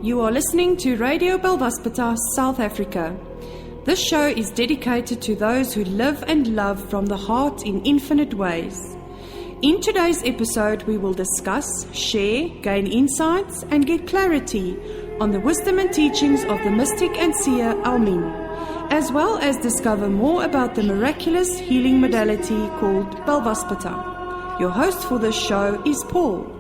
You are listening to Radio Belvaspata, South Africa. This show is dedicated to those who live and love from the heart in infinite ways. In today's episode, we will discuss, share, gain insights, and get clarity on the wisdom and teachings of the mystic and seer Almin, as well as discover more about the miraculous healing modality called Belvaspata. Your host for this show is Paul.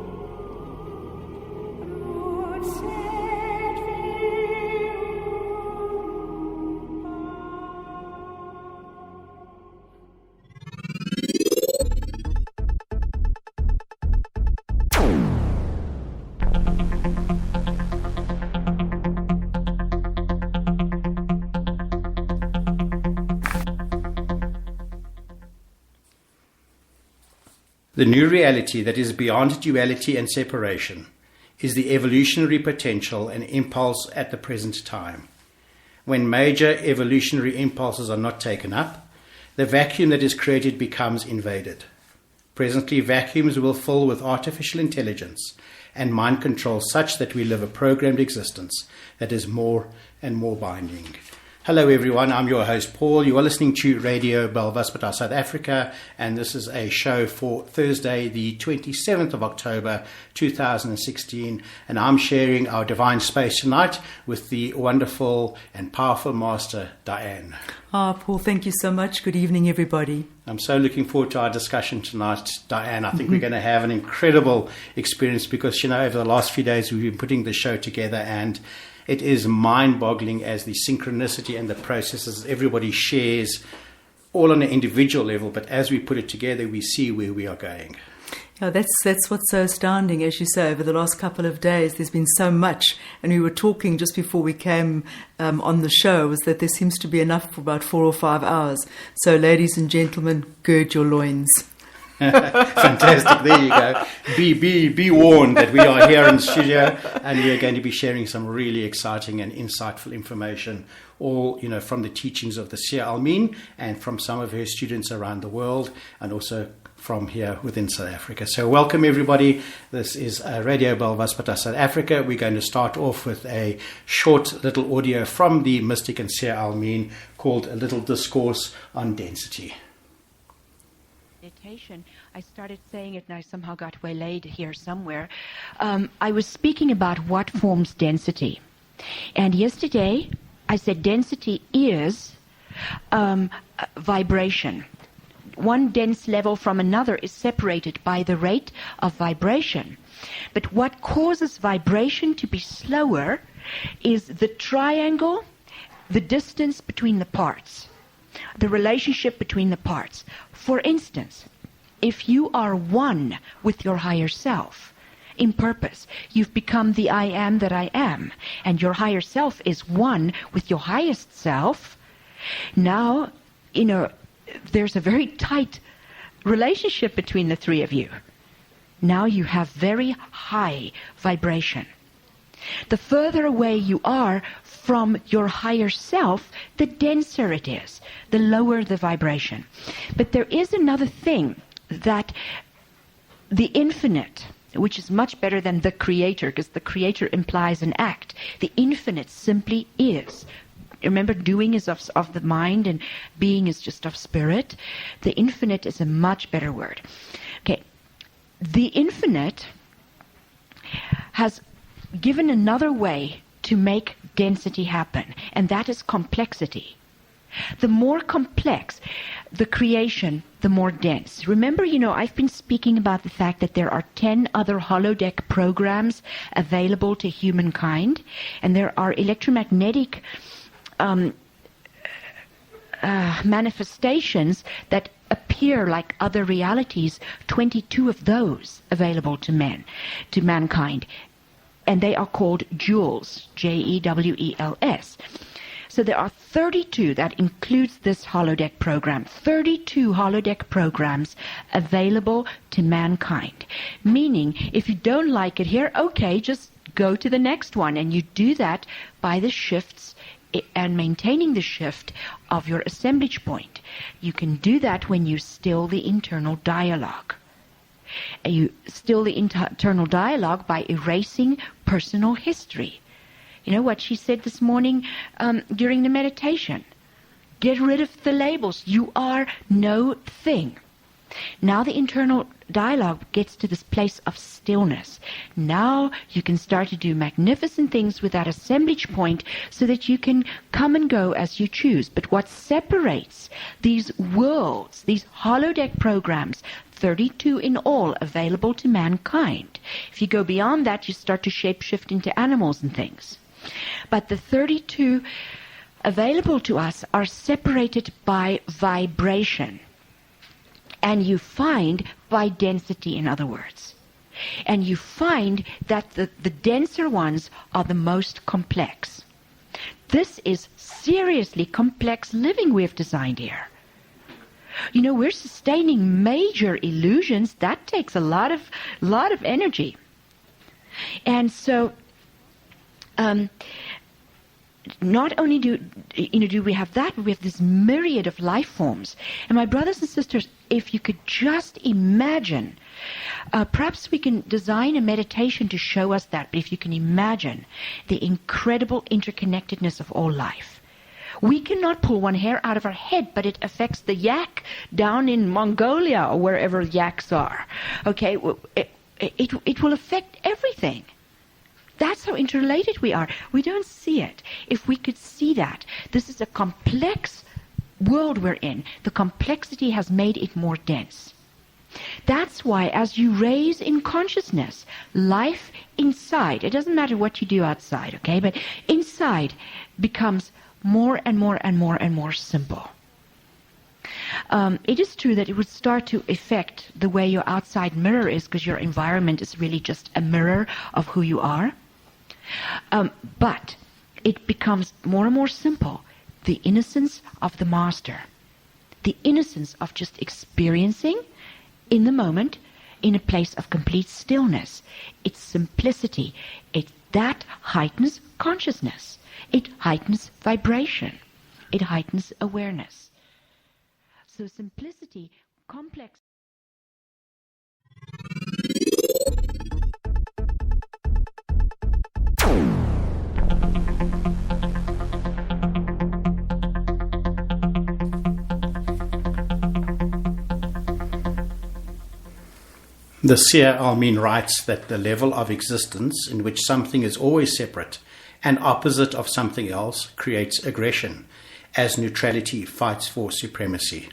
The new reality that is beyond duality and separation is the evolutionary potential and impulse at the present time. When major evolutionary impulses are not taken up, the vacuum that is created becomes invaded. Presently, vacuums will fill with artificial intelligence and mind control such that we live a programmed existence that is more and more binding. Hello everyone, I'm your host Paul. You are listening to Radio Belvaspata, South Africa, and this is a show for Thursday, the 27th of October, 2016, and I'm sharing our divine space tonight with the wonderful and powerful Master, Diane. Paul, thank you so much. Good evening, everybody. I'm so looking forward to our discussion tonight, Diane. I think we're going to have an incredible experience because, over the last few days we've been putting the show together, and it is mind-boggling as the synchronicity and the processes everybody shares, all on an individual level, but as we put it together, we see where we are going. Yeah, that's what's so astounding. As you say, over the last couple of days, there's been so much, and we were talking just before we came on the show, was that there seems to be enough for about 4 or 5 hours. So, ladies and gentlemen, gird your loins. Fantastic. There you go. Be warned that we are here in the studio and we are going to be sharing some really exciting and insightful information, all from the teachings of the Seer Almin and from some of her students around the world, and also from here within South Africa. So welcome everybody. This is Radio Belvaspata, South Africa. We're going to start off with a short little audio from the mystic and Seer Almin called A Little Discourse on Density. Meditation. I started saying it and I somehow got waylaid here somewhere. I was speaking about what forms density. And yesterday I said density is vibration. One dense level from another is separated by the rate of vibration. But what causes vibration to be slower is the triangle, the distance between the parts, the relationship between the parts. For instance, if you are one with your higher self in purpose, you've become the I am that I am, and your higher self is one with your highest self. Now, there's a very tight relationship between the three of you. Now you have very high vibration. The further away you are from your higher self, the denser it is, the lower the vibration. But there is another thing, that the infinite, which is much better than the creator, because the creator implies an act. The infinite simply is. Remember, doing is of the mind and being is just of spirit. The infinite is a much better word. Okay, the infinite has given another way to make density happen, and that is complexity. The more complex the creation, the more dense. Remember, I've been speaking about the fact that there are 10 other holodeck programs available to humankind, and there are electromagnetic manifestations that appear like other realities, 22 of those available to mankind. And they are called jewels, Jewels. So there are 32, that includes this holodeck program, 32 holodeck programs available to mankind. Meaning, if you don't like it here, okay, just go to the next one. And you do that by the shifts and maintaining the shift of your assemblage point. You can do that when you still the internal dialogue. You still the internal dialogue by erasing personal history. You know what she said this morning during the meditation? Get rid of the labels. You are no thing. Now the internal dialogue gets to this place of stillness. Now you can start to do magnificent things with that assemblage point so that you can come and go as you choose. But what separates these worlds, these holodeck programs, 32 in all available to mankind. If you go beyond that, you start to shapeshift into animals and things. But the 32 available to us are separated by vibration. And you find by density, in other words. And you find that the denser ones are the most complex. This is seriously complex living we've designed here. You know, we're sustaining major illusions. That takes a lot of energy. And so, not only do we have that, but we have this myriad of life forms. And my brothers and sisters, if you could just imagine, perhaps we can design a meditation to show us that, but if you can imagine the incredible interconnectedness of all life. We cannot pull one hair out of our head, but it affects the yak down in Mongolia or wherever yaks are. Okay, it will affect everything. That's how interrelated we are. We don't see it. If we could see that, this is a complex world we're in. The complexity has made it more dense. That's why as you raise in consciousness, life inside, it doesn't matter what you do outside, okay, but inside becomes more and more and more and more simple. It is true that it would start to affect the way your outside mirror is, because your environment is really just a mirror of who you are. But it becomes more and more simple. The innocence of the master. The innocence of just experiencing in the moment, in a place of complete stillness. It's simplicity. That heightens consciousness. It heightens vibration. It heightens awareness. So simplicity, complex. The seer Almin writes that the level of existence in which something is always separate and opposite of something else creates aggression, as neutrality fights for supremacy.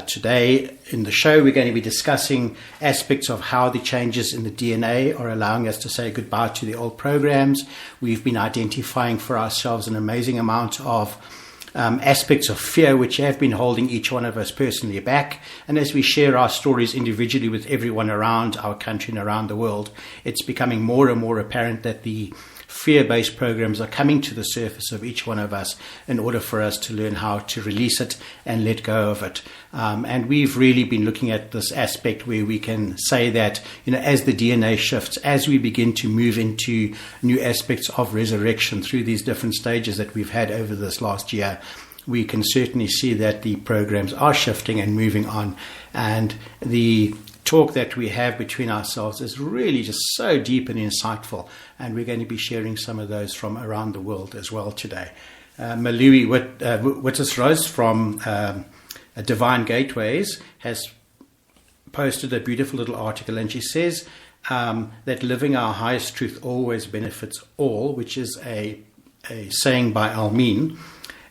Today in the show we're going to be discussing aspects of how the changes in the DNA are allowing us to say goodbye to the old programs. We've been identifying for ourselves an amazing amount of aspects of fear which have been holding each one of us personally back. And as we share our stories individually with everyone around our country and around the world, it's becoming more and more apparent that the fear-based programs are coming to the surface of each one of us in order for us to learn how to release it and let go of it. And we've really been looking at this aspect where we can say that, as the DNA shifts, as we begin to move into new aspects of resurrection through these different stages that we've had over this last year, we can certainly see that the programs are shifting and moving on. And the talk that we have between ourselves is really just so deep and insightful, and we're going to be sharing some of those from around the world as well today. Malui Wittisrose from Divine Gateways has posted a beautiful little article, and she says that living our highest truth always benefits all, which is a saying by Almin.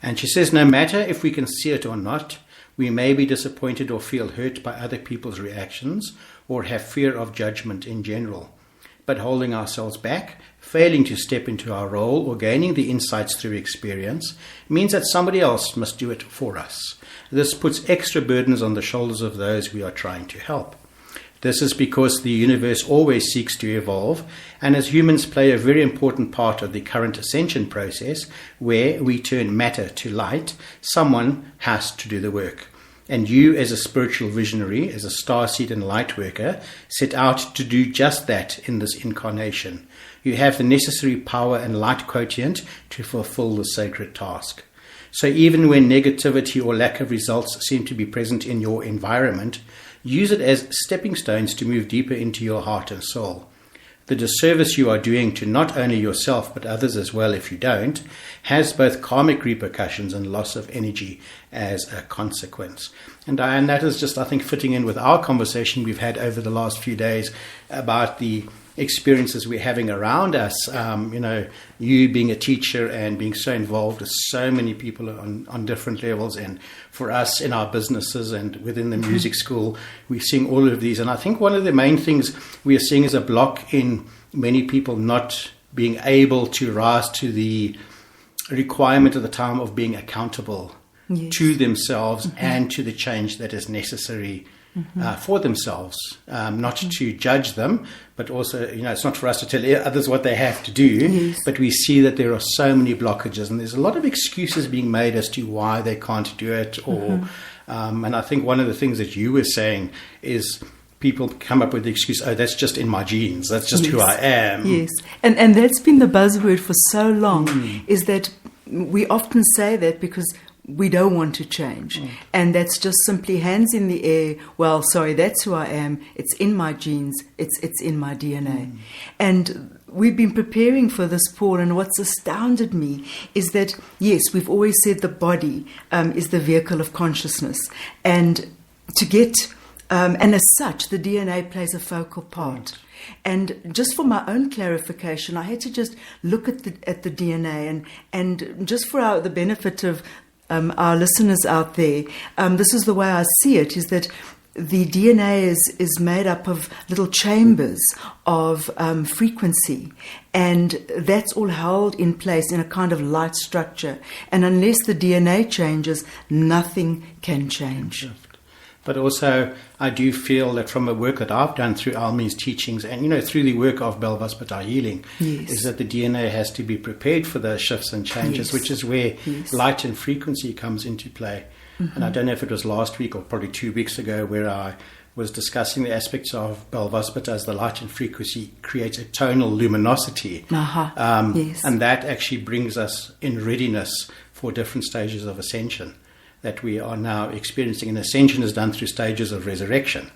And she says, no matter if we can see it or not, we may be disappointed or feel hurt by other people's reactions or have fear of judgment in general. But holding ourselves back, failing to step into our role or gaining the insights through experience means that somebody else must do it for us. This puts extra burdens on the shoulders of those we are trying to help. This is because the universe always seeks to evolve, and as humans play a very important part of the current ascension process, where we turn matter to light, someone has to do the work. And you, as a spiritual visionary, as a starseed and light worker, set out to do just that in this incarnation. You have the necessary power and light quotient to fulfill the sacred task. So even when negativity or lack of results seem to be present in your environment, use it as stepping stones to move deeper into your heart and soul. the disservice you are doing to not only yourself but others as well if you don't, has both karmic repercussions and loss of energy as a consequence. And Diane, that is just, I think, fitting in with our conversation we've had over the last few days about the experiences we're having around us. You being a teacher and being so involved with so many people on different levels, and for us in our businesses and within the music school, we're seeing all of these. And I think one of the main things we are seeing is a block in many people not being able to rise to the requirement at the time of being accountable to themselves and to the change that is necessary for themselves, not to judge them, but also, it's not for us to tell others what they have to do, but we see that there are so many blockages, and there's a lot of excuses being made as to why they can't do it, or and I think one of the things that you were saying is people come up with the excuse, oh, that's just in my genes, that's just who I am. Yes, and that's been the buzzword for so long, is that we often say that because we don't want to change. And that's just simply hands in the air. Well, sorry, that's who I am. It's in my genes. It's in my DNA. And we've been preparing for this, Paul, and what's astounded me is that, yes, we've always said the body is the vehicle of consciousness. And to get, and as such, the DNA plays a focal part. And just for my own clarification, I had to just look at the DNA and just for the benefit of our listeners out there, this is the way I see it, is that the DNA is made up of little chambers of frequency, and that's all held in place in a kind of light structure. And unless the DNA changes, nothing can change. But also, I do feel that from the work that I've done through Almi's teachings and, through the work of Belvaspatar healing, is that the DNA has to be prepared for those shifts and changes, which is where light and frequency comes into play. And I don't know if it was last week or probably 2 weeks ago where I was discussing the aspects of Belvaspatar as the light and frequency creates a tonal luminosity. And that actually brings us in readiness for different stages of ascension that we are now experiencing. And ascension is done through stages of resurrection.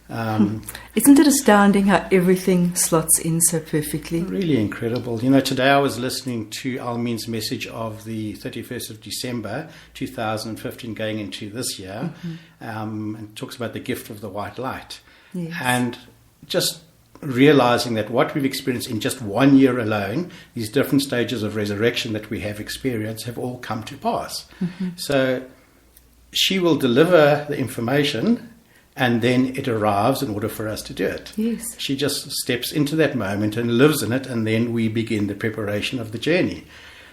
Isn't it astounding how everything slots in so perfectly? Really incredible. Today I was listening to Almin's message of the 31st of December 2015 going into this year, and talks about the gift of the white light. And just realizing that what we've experienced in just 1 year alone, these different stages of resurrection that we have experienced have all come to pass. So she will deliver the information and then it arrives in order for us to do it. She just steps into that moment and lives in it, and then we begin the preparation of the journey.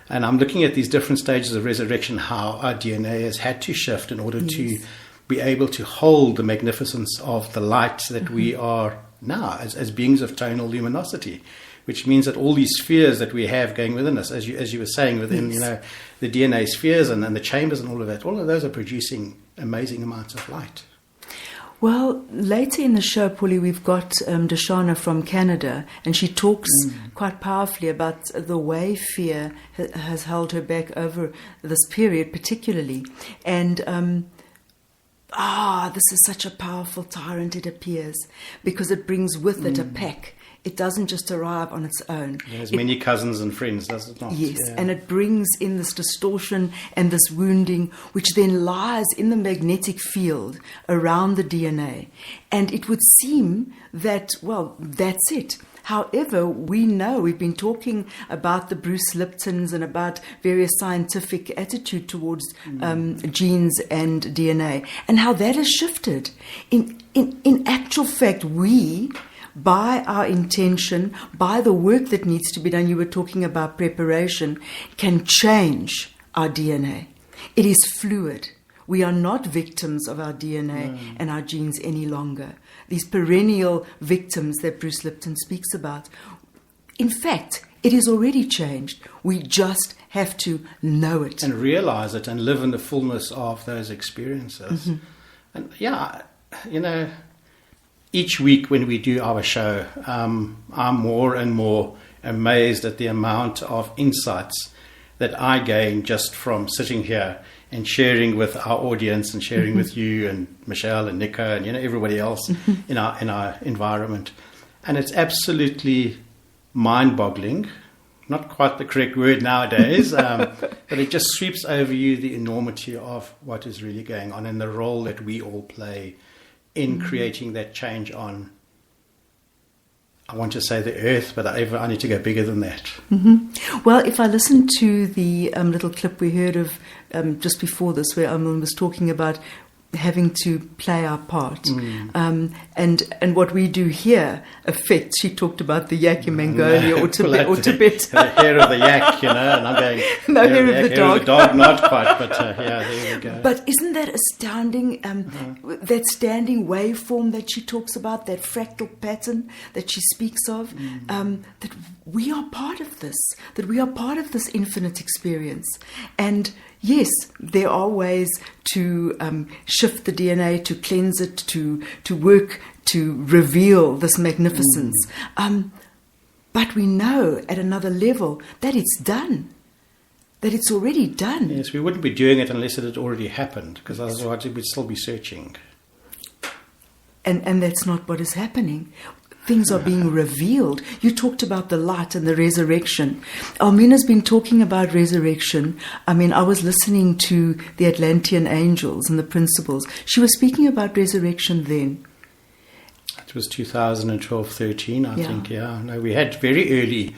And I'm looking at these different stages of resurrection, how our DNA has had to shift in order to be able to hold the magnificence of the light that we are now as beings of tonal luminosity, which means that all these spheres that we have going within us, as you were saying, within the DNA spheres and the chambers and all of that, all of those are producing amazing amounts of light. Well, later in the show, Paulie, we've got Dashana from Canada, and she talks quite powerfully about the way fear has held her back over this period particularly. And this is such a powerful tyrant, it appears, because it brings with it a pack. It doesn't just arrive on its own. It has many cousins and friends, does it not? Yes, and it brings in this distortion and this wounding, which then lies in the magnetic field around the DNA. And it would seem that, well, that's it. However, we know, we've been talking about the Bruce Liptons and about various scientific attitude towards genes and DNA, and how that has shifted. In actual fact, we, by our intention, by the work that needs to be done, you were talking about preparation, can change our DNA. It is fluid. We are not victims of our DNA and our genes any longer. These perennial victims that Bruce Lipton speaks about. In fact, it is already changed. We just have to know it. And realize it and live in the fullness of those experiences. And each week when we do our show, I'm more and more amazed at the amount of insights that I gain just from sitting here and sharing with our audience and sharing with you and Michelle and Nico and everybody else in our environment. And it's absolutely mind-boggling. Not quite the correct word nowadays, but it just sweeps over you the enormity of what is really going on and the role that we all play in creating that change on, I want to say the earth, but I need to go bigger than that. Mm-hmm. Well, if I listen to the little clip we heard of just before this, where Amun was talking about having to play our part, and what we do here affects. She talked about the yak in Mongolia or Tibet. The hair of the yak, and I'm going. No hair of the dog. Not quite, but there we go. But isn't that astounding? That standing waveform that she talks about, that fractal pattern that she speaks of, that we are part of this. That we are part of this infinite experience, and yes, there are ways to shift the DNA, to cleanse it, to work to reveal this magnificence. But we know at another level that it's done, that it's already done. Yes, we wouldn't be doing it unless it had already happened, because otherwise we'd still be searching. And that's not what is happening. Things are being revealed. You talked about the light and the resurrection. Almina's been talking about resurrection. I mean, I was listening to the Atlantean angels and the principles. She was speaking about resurrection then. It was 2012-13, I think, yeah. No, we had very early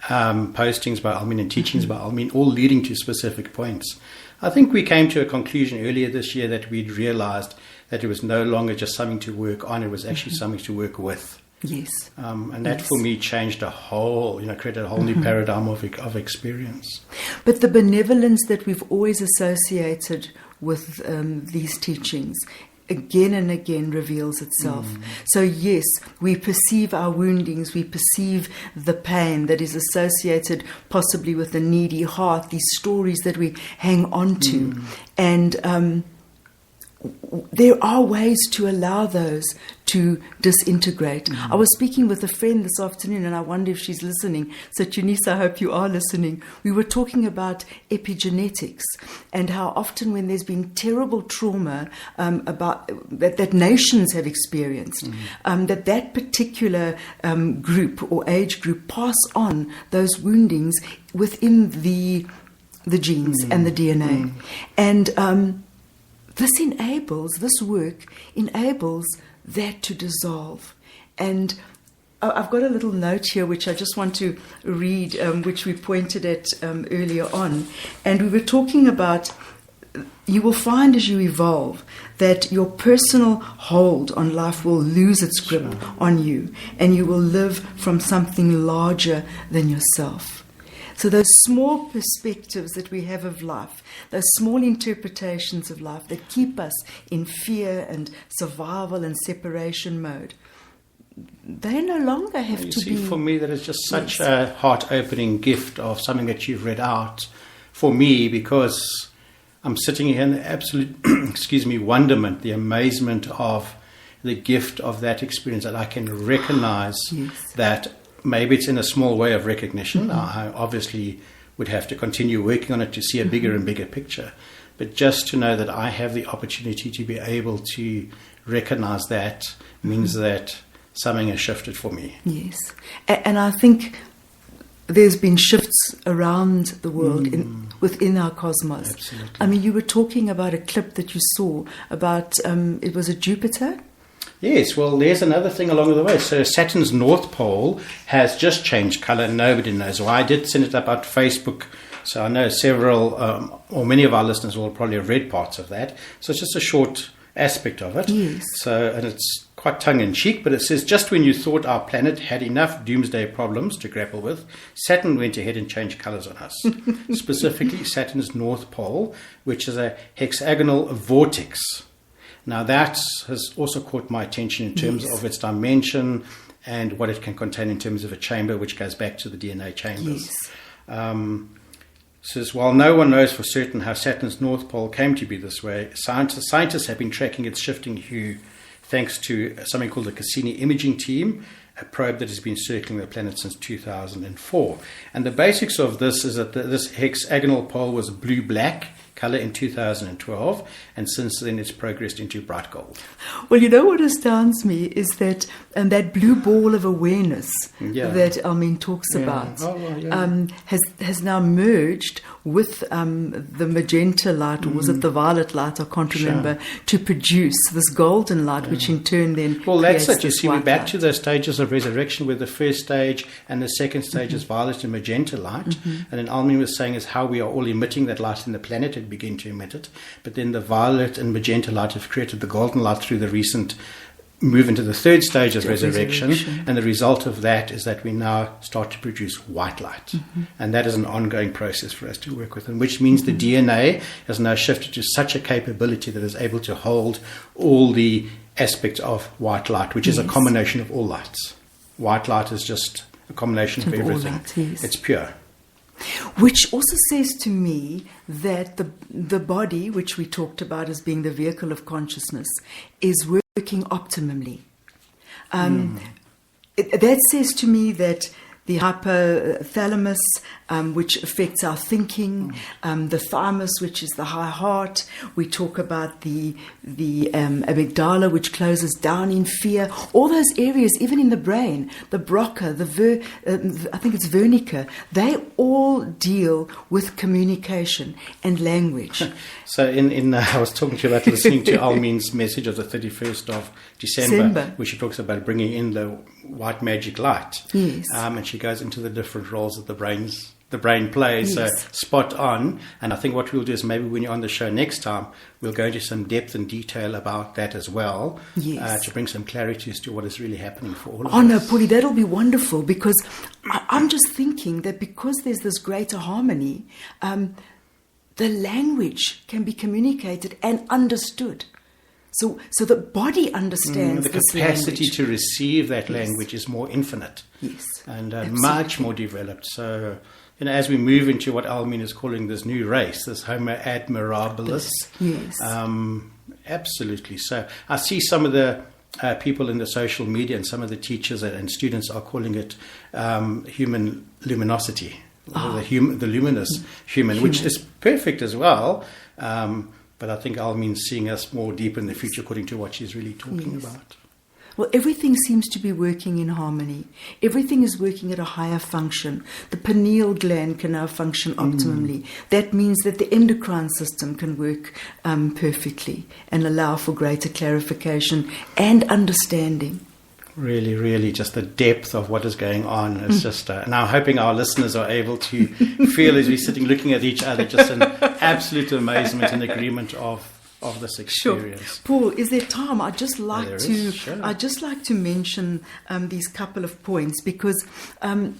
postings by Almin and teachings by Almin, all leading to specific points. I think we came to a conclusion earlier this year that we'd realized that it was no longer just something to work on, it was actually something to work with. Yes. And that for me changed created a whole new paradigm of experience. But the benevolence that we've always associated with these teachings again and again reveals itself. So yes, we perceive our woundings, we perceive the pain that is associated possibly with the needy heart, these stories that we hang on to. And there are ways to allow those to disintegrate. I was speaking with a friend this afternoon, and I wonder if she's listening. So, Tunisa, I hope you are listening. We were talking about epigenetics and how often when there's been terrible trauma about that nations have experienced, that particular group or age group pass on those woundings within the genes and the DNA. And this work enables that to dissolve. And I've got a little note here which I just want to read, which we pointed at earlier on. And we were talking about, you will find as you evolve that your personal hold on life will lose its grip on you, and you will live from something larger than yourself. So those small perspectives that we have of life, those small interpretations of life that keep us in fear and survival and separation mode, they no longer have to be... For me, that is just such a heart-opening gift of something that you've read out for me, because I'm sitting here in the absolute, wonderment, the amazement of the gift of that experience, that I can recognize that maybe it's in a small way of recognition. I obviously would have to continue working on it to see a bigger and bigger picture. But just to know that I have the opportunity to be able to recognize that means that something has shifted for me. Yes. And I think there's been shifts around the world within our cosmos. Absolutely. I mean, you were talking about a clip that you saw about, it was a Jupiter? Yes, well, there's another thing along the way. So Saturn's North Pole has just changed colour. Nobody knows why. I did send it up on Facebook, so I know several, or many of our listeners will probably have read parts of that. So it's just a short aspect of it. Yes. So, and it's quite tongue-in-cheek, but it says, just when you thought our planet had enough doomsday problems to grapple with, Saturn went ahead and changed colours on us. Specifically, Saturn's North Pole, which is a hexagonal vortex. Now that has also caught my attention in terms of its dimension and what it can contain in terms of a chamber, which goes back to the DNA chambers. Yes. Says, while no one knows for certain how Saturn's North Pole came to be this way, scientists have been tracking its shifting hue thanks to something called the Cassini Imaging Team, a probe that has been circling the planet since 2004. And the basics of this is that this hexagonal pole was blue-black color in 2012, and since then it's progressed into bright gold. Well, you know what astounds me is that that blue ball of awareness that Almin talks about has now merged with the magenta light, or was it the violet light? I can't remember, to produce this golden light, which in turn then well, that's it. You this see, we're white back light. to the stages of resurrection, where the first stage and the second stage is violet and magenta light. And then Almin was saying is how we are all emitting that light in the planet and begin to emit it. But then the violet and magenta light have created the golden light through the recent move into the third stage of resurrection. And the result of that is that we now start to produce white light. And that is an ongoing process for us to work with, and which means the DNA has now shifted to such a capability that is able to hold all the aspects of white light, which is a combination of all lights. White light is just a combination of Of all everything. light, yes. It's pure. Which also says to me that the body, which we talked about as being the vehicle of consciousness, is working optimally. That says to me that the hypothalamus, which affects our thinking, the thymus, which is the high heart. We talk about the amygdala, which closes down in fear. All those areas, even in the brain, the Broca, I think it's Wernicke, they all deal with communication and language. So I was talking to you about listening to Almin's message of the 31st of December, where she talks about bringing in the white magic light. Yes. And she goes into the different roles that the brain plays. Yes. So spot on. And I think what we'll do is maybe when you're on the show next time, we'll go into some depth and detail about that as well. Yes. To bring some clarity as to what is really happening for all of us. Oh no, Paulie, that'll be wonderful, because I'm just thinking that because there's this greater harmony, the language can be communicated and understood. So the body understands the this capacity language. to receive that language is more infinite. Yes, and much more developed. So, as we move into what Almin is calling this new race, this Homo admirabilis, yes, absolutely. So, I see some of the people in the social media and some of the teachers and students are calling it human luminosity, or the luminous human, which is perfect as well. But I think Almin's seeing us more deep in the future according to what she's really talking about. Well, everything seems to be working in harmony. Everything is working at a higher function. The pineal gland can now function optimally. That means that the endocrine system can work perfectly and allow for greater clarification and understanding. Really, really, just the depth of what is going on. It's just, and I'm hoping our listeners are able to feel as we're sitting looking at each other, just an absolute amazement and agreement of this experience. Sure. Paul, is there time? I'd just like Sure. I'd just like to mention these couple of points, because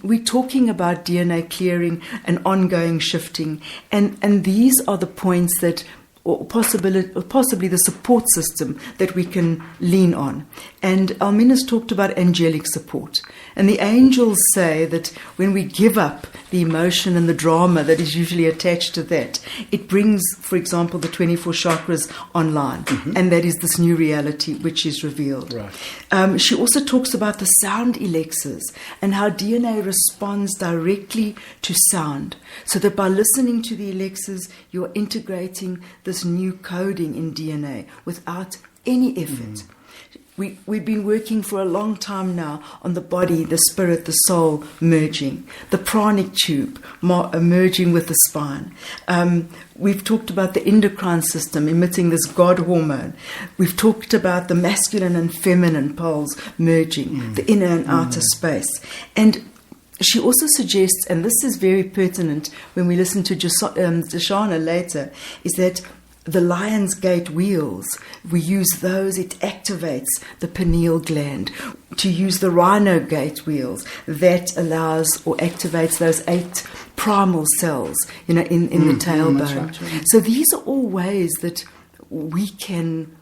we're talking about DNA clearing and ongoing shifting, and these are the points that, or possibly the support system that we can lean on. And Almin has talked about angelic support. And the angels say that when we give up the emotion and the drama that is usually attached to that, it brings, for example, the 24 chakras online. And that is this new reality which is revealed. Right. She also talks about the sound elixirs and how DNA responds directly to sound. So that by listening to the elixirs, you're integrating this new coding in DNA without any effort. We've been working for a long time now on the body, the spirit, the soul merging, the pranic tube merging with the spine. We've talked about the endocrine system emitting this God hormone. We've talked about the masculine and feminine poles merging, the inner and outer space. And she also suggests, and this is very pertinent when we listen to Dashana later, is that the Lion's Gate wheels, we use those, it activates the pineal gland. To use the Rhino Gate wheels, that allows or activates those 8 primal cells, in the tailbone. Right. So these are all ways that we can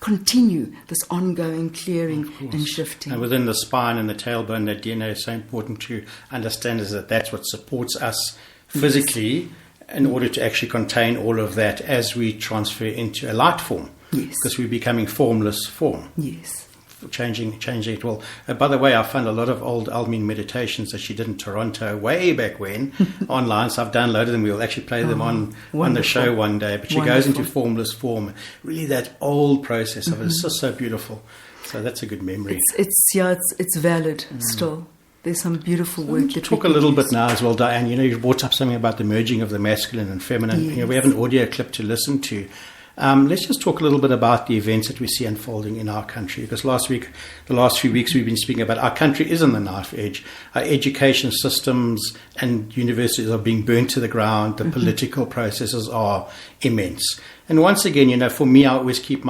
continue this ongoing clearing and shifting. And within the spine and the tailbone, that DNA is so important to understand, is that that's what supports us physically in order to actually contain all of that as we transfer into a light form. Yes. Because we're becoming formless form. Yes. changing it. Well, by the way, I found a lot of old Almeen meditations that she did in Toronto way back when online. So I've downloaded them. We'll actually play them on the show one day. But she goes into formless form. Really, that old process of it is just so beautiful. So that's a good memory. It's valid still. There's some beautiful work. Talk a little bit now as well, Diane. You brought up something about the merging of the masculine and feminine. Yes. We have an audio clip to listen to. Let's just talk a little bit about the events that we see unfolding in our country. Because the last few weeks, we've been speaking about our country is on the knife edge. Our education systems and universities are being burnt to the ground. The political processes are immense. And once again, for me, I always keep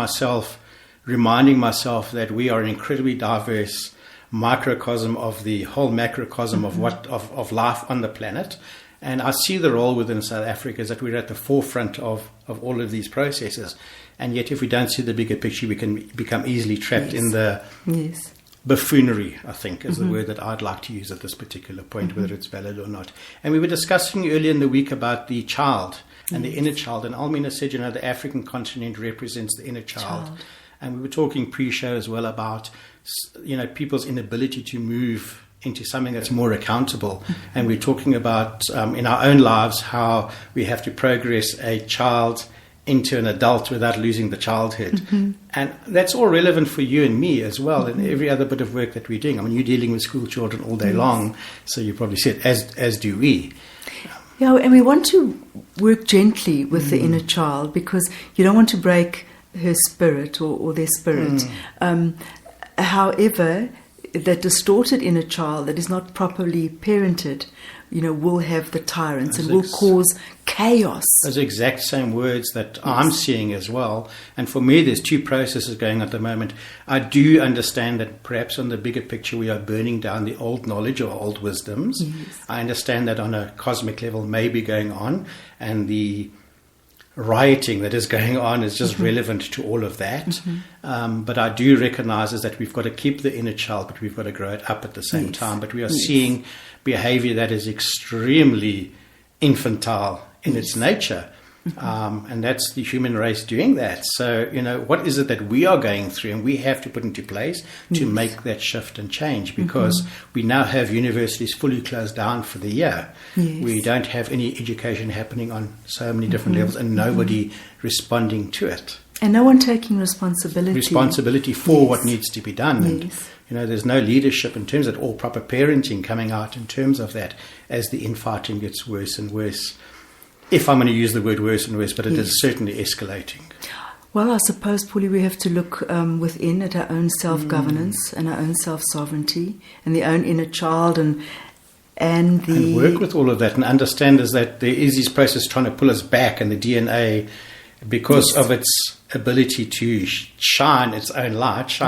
reminding myself that we are an incredibly diverse microcosm of the whole macrocosm of life on the planet. And I see the role within South Africa is that we're at the forefront of all of these processes. And yet if we don't see the bigger picture, we can become easily trapped in the buffoonery, I think, is the word that I'd like to use at this particular point, whether it's valid or not. And we were discussing earlier in the week about the child and the inner child. And Almina said, the African continent represents the inner child. And we were talking pre-show as well about, people's inability to move into something that's more accountable. And we're talking about, in our own lives, how we have to progress a child into an adult without losing the childhood. And that's all relevant for you and me as well, and every other bit of work that we're doing. I mean, you're dealing with school children all day long, so you probably see it, as do we. Yeah, and we want to work gently with the inner child because you don't want to break her spirit or their spirit. However, that distorted inner child that is not properly parented, will have the tyrants and will cause chaos. Those exact same words that I'm seeing as well. And for me, there's two processes going at the moment. I do understand that perhaps on the bigger picture, we are burning down the old knowledge or old wisdoms. I understand that on a cosmic level may be going on, and the rioting that is going on is just relevant to all of that. But I do recognize is that we've got to keep the inner child, but we've got to grow it up at the same time. But we are seeing behavior that is extremely infantile in its nature. And that's the human race doing that. So, what is it that we are going through and we have to put into place to make that shift and change? Because we now have universities fully closed down for the year. We don't have any education happening on so many different levels and nobody responding to it. And no one taking responsibility for what needs to be done. And, there's no leadership in terms of all proper parenting coming out in terms of that as the infighting gets worse and worse. If I'm going to use the word worse and worse, but it is certainly escalating. Well, I suppose, Paulie, we have to look within at our own self-governance and our own self-sovereignty and the own inner child and work with all of that and understand is that there is this process trying to pull us back, and the DNA, because of its ability to shine its own light,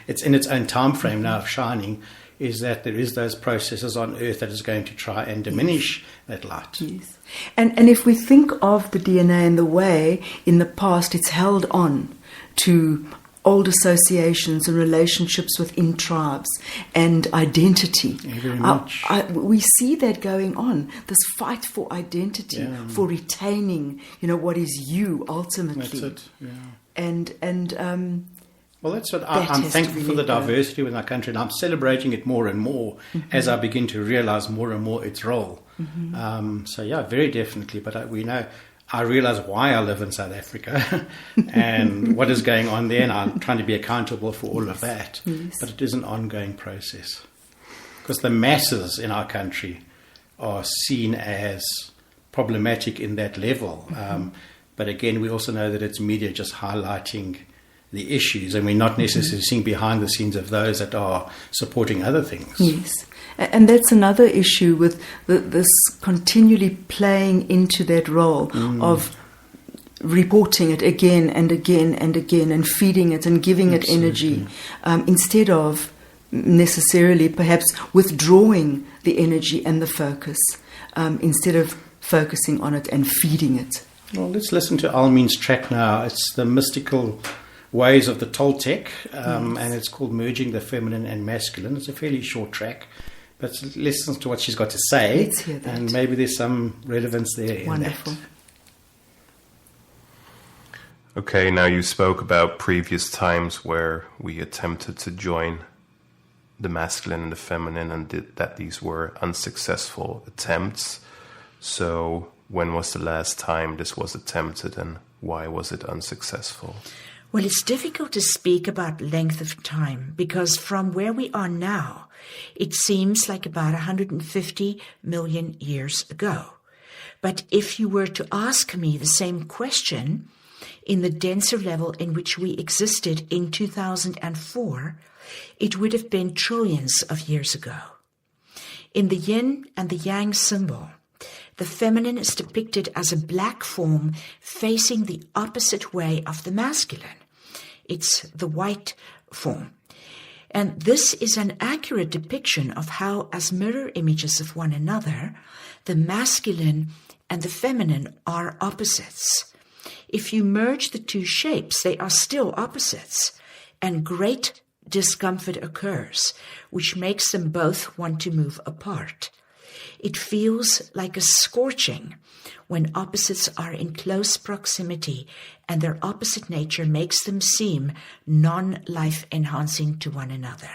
it's in its own time frame now of shining, is that there is those processes on earth that is going to try and diminish that light. Yes. And if we think of the DNA and the way in the past it's held on to old associations and relationships within tribes and identity. Very much. We see that going on, this fight for identity, for retaining, what is you ultimately. That's it, well, that's what I'm thankful for the diversity within our country, and I'm celebrating it more and more as I begin to realize more and more its role. Very definitely. But I realize why I live in South Africa and what is going on there, and I'm trying to be accountable for all of that. But it is an ongoing process because the masses in our country are seen as problematic in that level. But again, we also know that it's media just highlighting the issues, and we're not necessarily seeing behind the scenes of those that are supporting other things. Yes, and that's another issue with this continually playing into that role of reporting it again and again and again and feeding it and giving it energy instead of necessarily perhaps withdrawing the energy and the focus instead of focusing on it and feeding it. Well, let's listen to Almeen's track now. It's the mystical ways of the Toltec, and it's called Merging the Feminine and Masculine. It's a fairly short track, but listen to what she's got to say. Let's hear that. And maybe there's some relevance there. Wonderful. In Okay, now you spoke about previous times where we attempted to join the masculine and the feminine, and that these were unsuccessful attempts. So when was the last time this was attempted, and why was it unsuccessful? Well, it's difficult to speak about length of time because from where we are now, it seems like about 150 million years ago. But if you were to ask me the same question in the denser level in which we existed in 2004, it would have been trillions of years ago. In the yin and the yang symbol, the feminine is depicted as a black form facing the opposite way of the masculine. It's the white form. And this is an accurate depiction of how, as mirror images of one another, the masculine and the feminine are opposites. If you merge the two shapes, they are still opposites, and great discomfort occurs, which makes them both want to move apart. It feels like a scorching when opposites are in close proximity and their opposite nature makes them seem non-life enhancing to one another.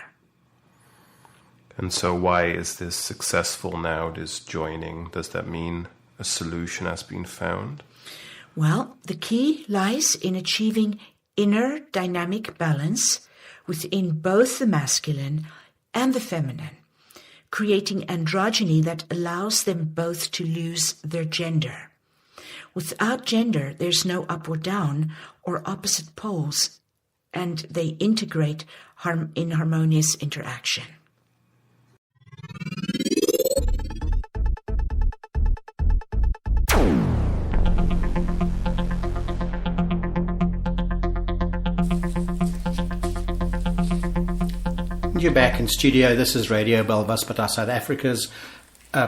And so why is this successful now, this joining? Does that mean a solution has been found? Well, the key lies in achieving inner dynamic balance within both the masculine and the feminine, creating androgyny that allows them both to lose their gender. Without gender, there's no up or down or opposite poles, and they integrate in harmonious interaction. You're back in studio. This is Radio Belvaspatar South Africa's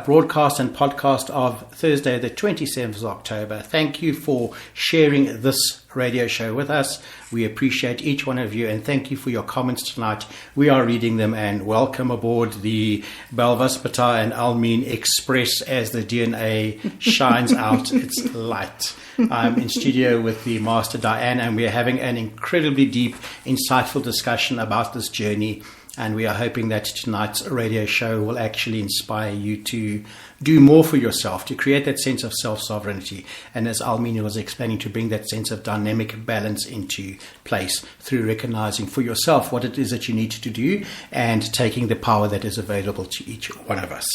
broadcast and podcast of Thursday, the 27th of October. Thank you for sharing this radio show with us. We appreciate each one of you, and thank you for your comments tonight. We are reading them, and welcome aboard the Belvaspatar and Almin Express as the DNA shines out its light. I'm in studio with the Master Diane, and we are having an incredibly deep, insightful discussion about this journey. And we are hoping that tonight's radio show will actually inspire you to do more for yourself, to create that sense of self-sovereignty. And as Almina was explaining, to bring that sense of dynamic balance into place through recognizing for yourself what it is that you need to do and taking the power that is available to each one of us.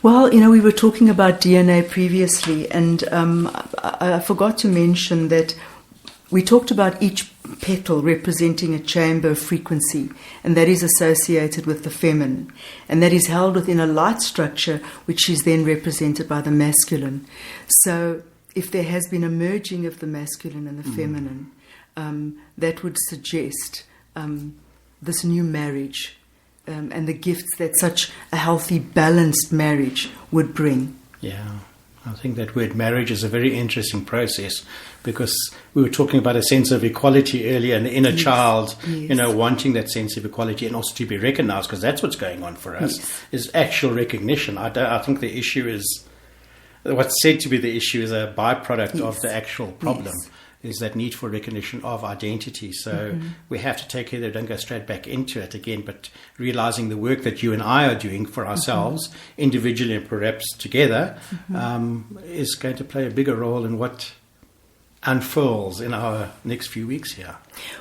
Well, we were talking about DNA previously, and I forgot to mention that we talked about each petal representing a chamber of frequency, and that is associated with the feminine, and that is held within a light structure, which is then represented by the masculine. So if there has been a merging of the masculine and the feminine, that would suggest this new marriage and the gifts that such a healthy, balanced marriage would bring. Yeah. I think that word marriage is a very interesting process, because we were talking about a sense of equality earlier, and the inner child, wanting that sense of equality and also to be recognized, because that's what's going on for us, is actual recognition. I think the issue is, what's said to be the issue is a byproduct of the actual problem. Is that need for recognition of identity. So we have to take care that we don't go straight back into it again, but realizing the work that you and I are doing for ourselves, individually and perhaps together, is going to play a bigger role in what unfurls in our next few weeks here.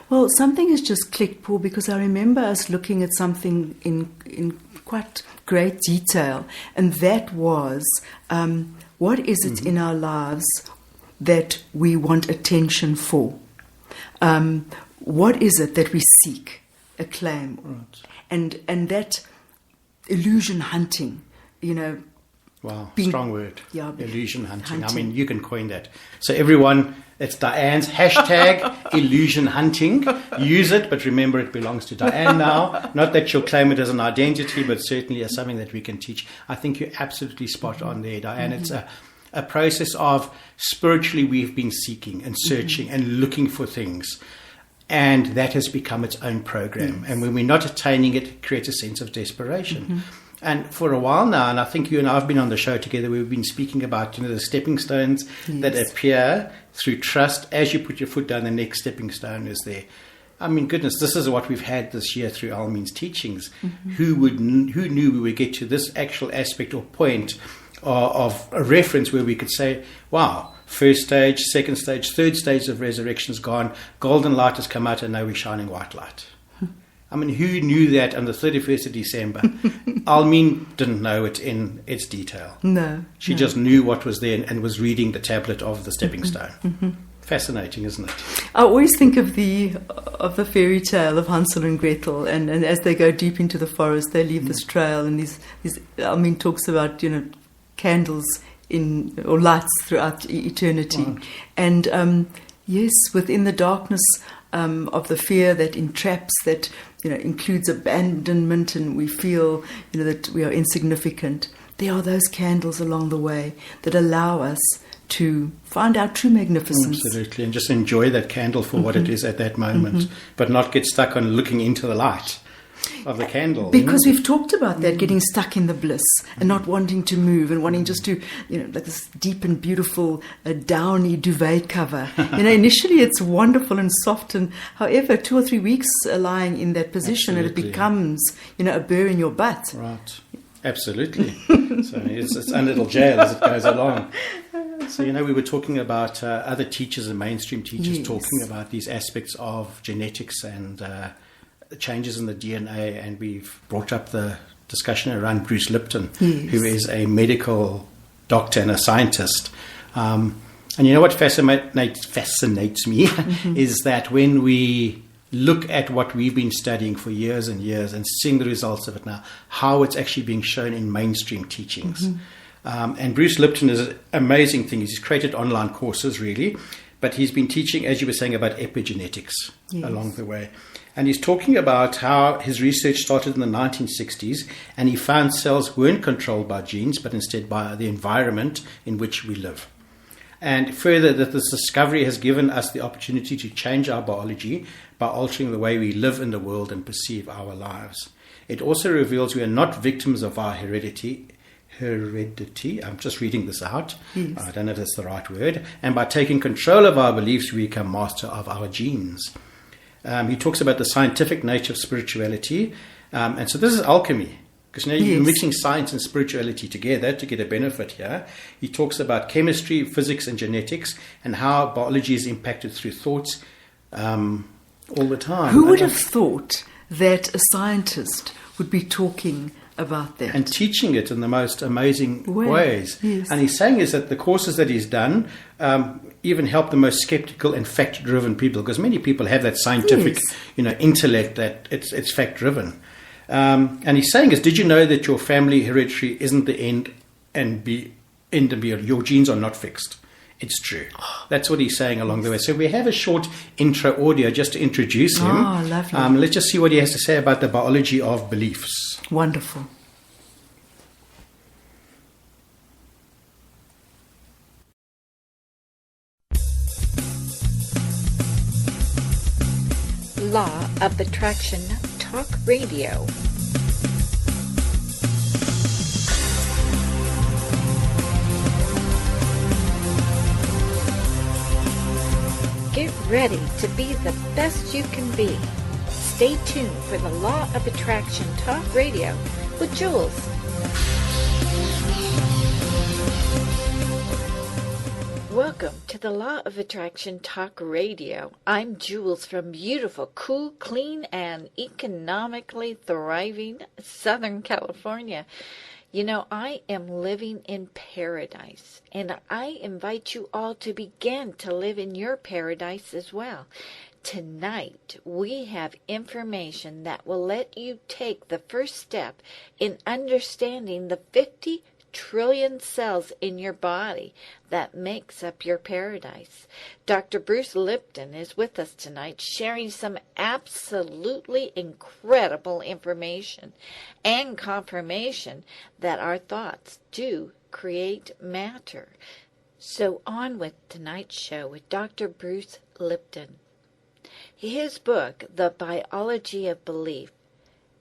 Well, something has just clicked, Paul, because I remember us looking at something in quite great detail, and that was what is it in our lives that we want attention for? What is it that we seek, acclaim, and that illusion hunting, Wow, strong word. Yeah, illusion hunting. I mean, you can coin that. So everyone, it's Diane's hashtag illusion hunting. Use it, but remember it belongs to Diane now. Not that she'll claim it as an identity, but certainly as something that we can teach. I think you're absolutely spot on there, Diane. It's a process of spiritually we've been seeking and searching and looking for things, and that has become its own program. And when we're not attaining it, it creates a sense of desperation. And for a while now, and I think you and I have been on the show together, we've been speaking about, the stepping stones that appear through trust. As you put your foot down, the next stepping stone is there. I mean, goodness, this is what we've had this year through Almin's teachings. Who knew we would get to this actual aspect or point of a reference where we could say, wow, first stage, second stage, third stage of resurrection is gone, golden light has come out, and now we're shining white light. I mean, who knew that on the 31st of December? Almin didn't know it in its detail. No. She just knew what was there and was reading the tablet of the stepping stone. Fascinating, isn't it? I always think of the fairy tale of Hansel and Gretel, and as they go deep into the forest, they leave this trail, and these Almin talks about, candles or lights throughout eternity. Right. And yes, within the darkness of the fear that entraps, that includes abandonment, and we feel that we are insignificant, there are those candles along the way that allow us to find our true magnificence. Absolutely, and just enjoy that candle for what it is at that moment, but not get stuck on looking into the light of the candle. Because we've talked about that, getting stuck in the bliss and not wanting to move and wanting just to, like this deep and beautiful downy duvet cover. Initially it's wonderful and soft, and however, 2 or 3 weeks lying in that position, and it becomes, a burr in your butt. Right, absolutely. So it's a little jail as it goes along. So, we were talking about other teachers and mainstream teachers talking about these aspects of genetics and changes in the DNA, and we've brought up the discussion around Bruce Lipton, who is a medical doctor and a scientist. And what fascinates me is that when we look at what we've been studying for years and years and seeing the results of it now, how it's actually being shown in mainstream teachings. And Bruce Lipton is an amazing thing. He's created online courses, really, but he's been teaching, as you were saying, about epigenetics along the way. And he's talking about how his research started in the 1960s, and he found cells weren't controlled by genes, but instead by the environment in which we live. And further, that this discovery has given us the opportunity to change our biology by altering the way we live in the world and perceive our lives. It also reveals we are not victims of our heredity. I'm just reading this out. Yes. I don't know if that's the right word. And by taking control of our beliefs, we become master of our genes. He talks about the scientific nature of spirituality. And so this is alchemy. Because you're mixing science and spirituality together to get a benefit here. He talks about chemistry, physics, and genetics, and how biology is impacted through thoughts all the time. Who would have thought that a scientist would be talking about that? And teaching it in the most amazing ways. Yes. And he's saying is that the courses that he's done even help the most skeptical and fact-driven people, because many people have that scientific intellect that it's fact-driven. And he's saying is, did you know that your family hereditary isn't the end and your genes are not fixed? It's true. That's what he's saying along the way. So we have a short intro audio just to introduce him. Oh, lovely. Let's just see what he has to say about the biology of beliefs. Wonderful. Law of Attraction Talk Radio. Get ready to be the best you can be. Stay tuned for the Law of Attraction Talk Radio with Jules. Welcome to the Law of Attraction Talk Radio. I'm Jules from beautiful, cool, clean, and economically thriving Southern California. I am living in paradise, and I invite you all to begin to live in your paradise as well. Tonight, we have information that will let you take the first step in understanding the 50 trillion cells in your body that makes up your paradise. Dr. Bruce Lipton is with us tonight, sharing some absolutely incredible information and confirmation that our thoughts do create matter. So on with tonight's show with Dr. Bruce Lipton. His book, The Biology of Belief,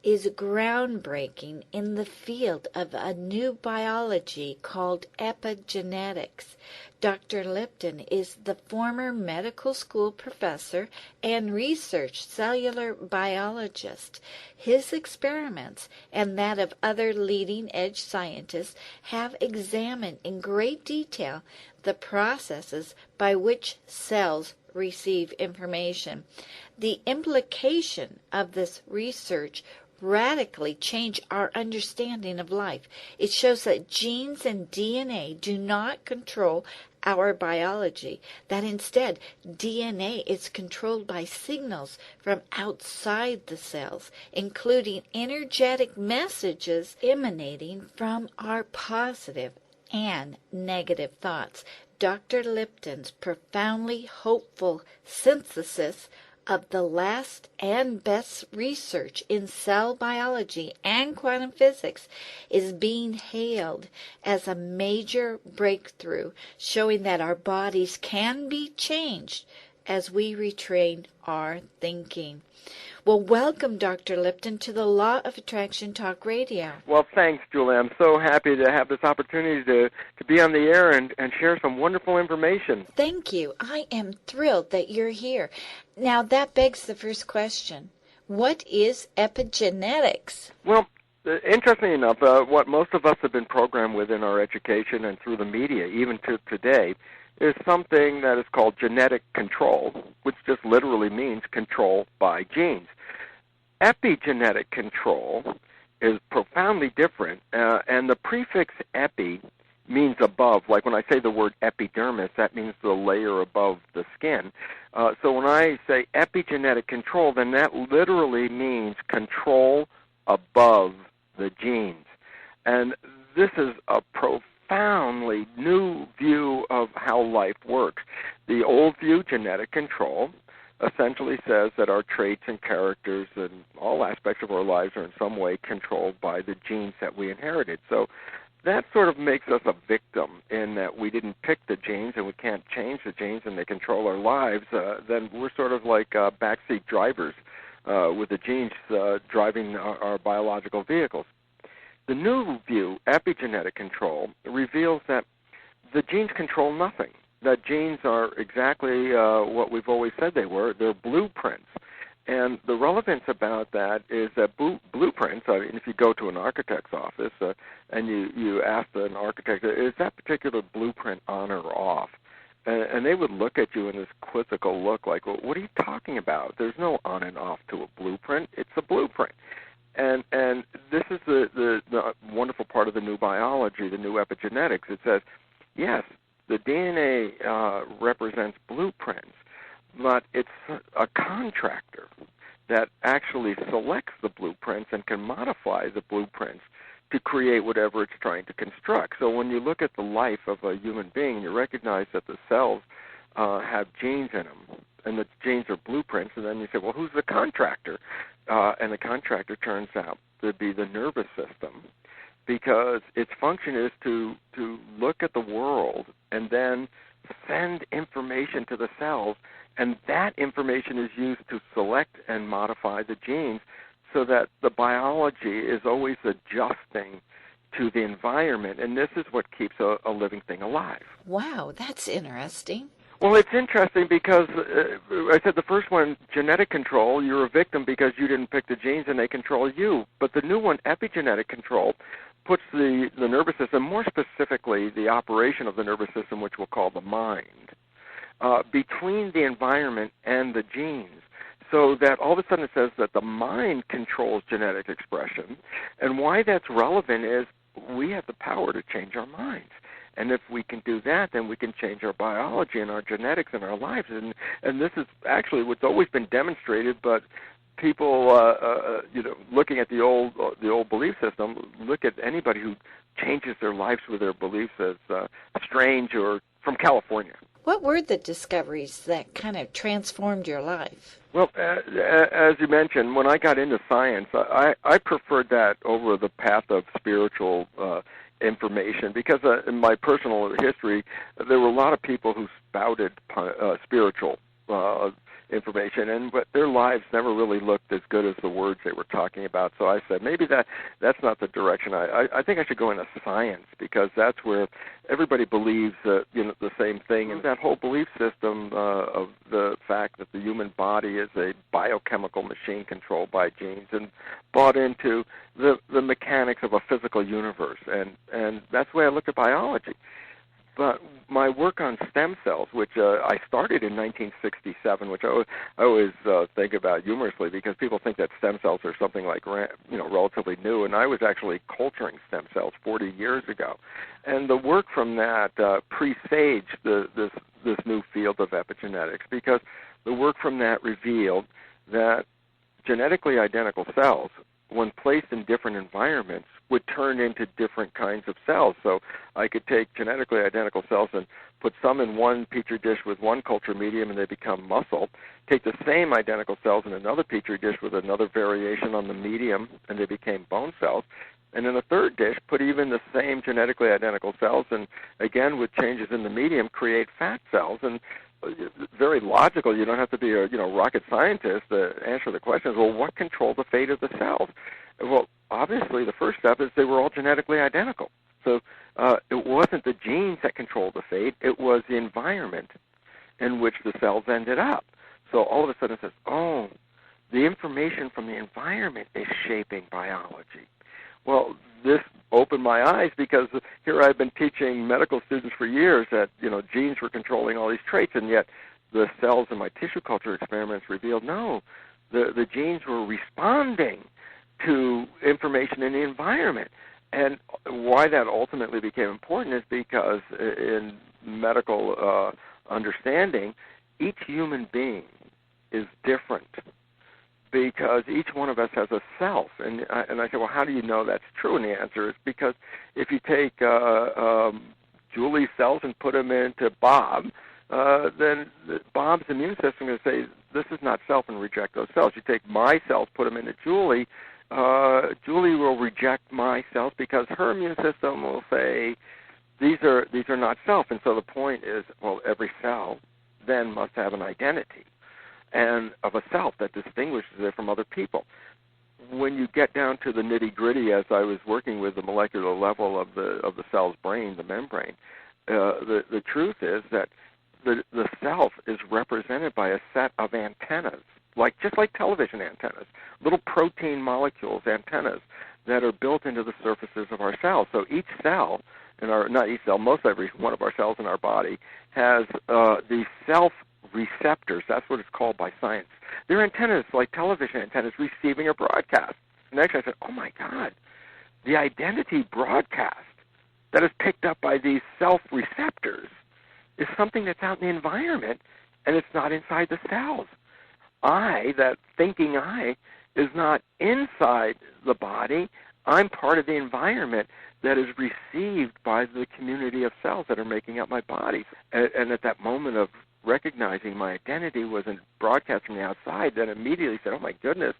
is groundbreaking in the field of a new biology called epigenetics. Dr. Lipton is the former medical school professor and research cellular biologist. His experiments and that of other leading-edge scientists have examined in great detail the processes by which cells receive information. The implication of this research radically change our understanding of life. It shows that genes and DNA do not control our biology, that instead DNA is controlled by signals from outside the cells, including energetic messages emanating from our positive and negative thoughts. Dr. Lipton's profoundly hopeful synthesis of the last and best research in cell biology and quantum physics is being hailed as a major breakthrough, showing that our bodies can be changed as we retrain our thinking. Well, welcome, Dr. Lipton, to the Law of Attraction Talk Radio. Well, thanks, Julie. I'm so happy to have this opportunity to be on the air and share some wonderful information. Thank you. I am thrilled that you're here. Now, that begs the first question. What is epigenetics? Well, interestingly enough, what most of us have been programmed with in our education and through the media, even to today, is something that is called genetic control, which just literally means control by genes. Epigenetic control is profoundly different, and the prefix epi means above. Like when I say the word epidermis, that means the layer above the skin. So when I say epigenetic control, then that literally means control above the genes. And this is a profoundly new view of how life works. The old view, genetic control, essentially says that our traits and characters and all aspects of our lives are in some way controlled by the genes that we inherited. So that sort of makes us a victim in that we didn't pick the genes and we can't change the genes and they control our lives. Then we're sort of like backseat drivers with the genes driving our biological vehicles. The new view, epigenetic control, reveals that the genes control nothing, that genes are exactly what we've always said they were. They're blueprints. And the relevance about that is that blueprints, if you go to an architect's office and you ask an architect, is that particular blueprint on or off? And they would look at you in this quizzical look like, well, what are you talking about? There's no on and off to a blueprint. It's a blueprint. And this is the wonderful part of the new biology, the new epigenetics. It says, yes, the DNA represents blueprints, but it's a contractor that actually selects the blueprints and can modify the blueprints to create whatever it's trying to construct. So when you look at the life of a human being, you recognize that the cells have genes in them, and the genes are blueprints, and then you say, well, who's the contractor? And the contractor turns out to be the nervous system, because its function is to look at the world and then send information to the cells, and that information is used to select and modify the genes so that the biology is always adjusting to the environment, and this is what keeps a living thing alive. Wow, that's interesting. Well, it's interesting because I said the first one, genetic control, you're a victim because you didn't pick the genes and they control you. But the new one, epigenetic control, puts the nervous system, more specifically the operation of the nervous system, which we'll call the mind, between the environment and the genes. So that all of a sudden it says that the mind controls genetic expression. And why that's relevant is we have the power to change our minds. And if we can do that, then we can change our biology and our genetics and our lives. And this is actually what's always been demonstrated, but people, looking at the old belief system, look at anybody who changes their lives with their beliefs as strange or from California. What were the discoveries that kind of transformed your life? Well, as you mentioned, when I got into science, I preferred that over the path of spiritual information, because in my personal history, there were a lot of people who spouted spiritual information, but their lives never really looked as good as the words they were talking about. So I said, maybe that's not the direction. I think I should go into science, because that's where everybody believes the same thing, and that whole belief system of the fact that the human body is a biochemical machine controlled by genes, and bought into the mechanics of a physical universe, and that's the way I look at biology. But my work on stem cells, which I started in 1967, which I always think about humorously, because people think that stem cells are something like relatively new, and I was actually culturing stem cells 40 years ago. And the work from that presaged this new field of epigenetics, because the work from that revealed that genetically identical cells, when placed in different environments, would turn into different kinds of cells. So I could take genetically identical cells and put some in one petri dish with one culture medium and they become muscle. Take the same identical cells in another petri dish with another variation on the medium and they became bone cells. And in a third dish, put even the same genetically identical cells and, again, with changes in the medium, create fat cells. And very logical. You don't have to be a rocket scientist to answer the question. Well, what controlled the fate of the cells? Well, obviously, the first step is they were all genetically identical. So it wasn't the genes that controlled the fate. It was the environment in which the cells ended up. So all of a sudden it says, oh, the information from the environment is shaping biology. Well, this opened my eyes, because here I've been teaching medical students for years that, genes were controlling all these traits, and yet the cells in my tissue culture experiments revealed, no, the genes were responding to information in the environment. And why that ultimately became important is because in medical understanding, each human being is different, because each one of us has a self. And I said, well, how do you know that's true? And the answer is because if you take Julie's cells and put them into Bob, then Bob's immune system is going to say, this is not self, and reject those cells. You take my cells, put them into Julie, Julie will reject my cells because her immune system will say, these are not self. And so the point is, well, every cell then must have an identity and of a self that distinguishes it from other people. When you get down to the nitty-gritty, as I was working with the molecular level of the cell's brain, the membrane, the truth is that the self is represented by a set of antennas, just like television antennas, little protein molecules, antennas, that are built into the surfaces of our cells. So each cell, most every one of our cells in our body has the self receptors. That's what it's called by science. They're antennas, like television antennas, receiving a broadcast. And actually I said, oh my God, the identity broadcast that is picked up by these self-receptors is something that's out in the environment, and it's not inside the cells. That thinking I, is not inside the body. I'm part of the environment that is received by the community of cells that are making up my body. And at that moment of recognizing my identity wasn't broadcast from the outside, then immediately said, oh my goodness,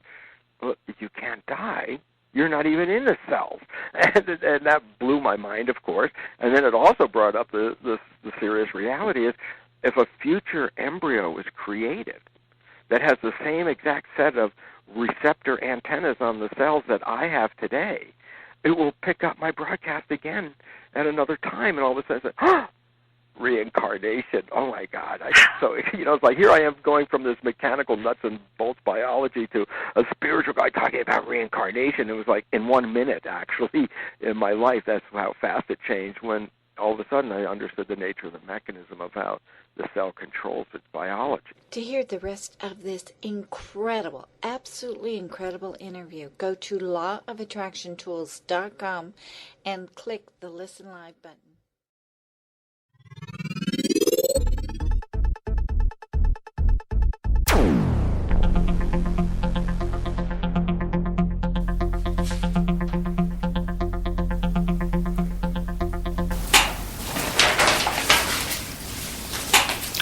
well, you can't die. You're not even in the cells. And that blew my mind, of course. And then it also brought up the serious reality is, if a future embryo is created that has the same exact set of receptor antennas on the cells that I have today, it will pick up my broadcast again at another time. And all of a sudden, reincarnation. Oh my God. So, it's like here I am going from this mechanical nuts and bolts biology to a spiritual guy talking about reincarnation. It was like in 1 minute, actually, in my life. That's how fast it changed, when all of a sudden I understood the nature of the mechanism of how the cell controls its biology. To hear the rest of this incredible, absolutely incredible interview, go to lawofattractiontools.com and click the Listen Live button.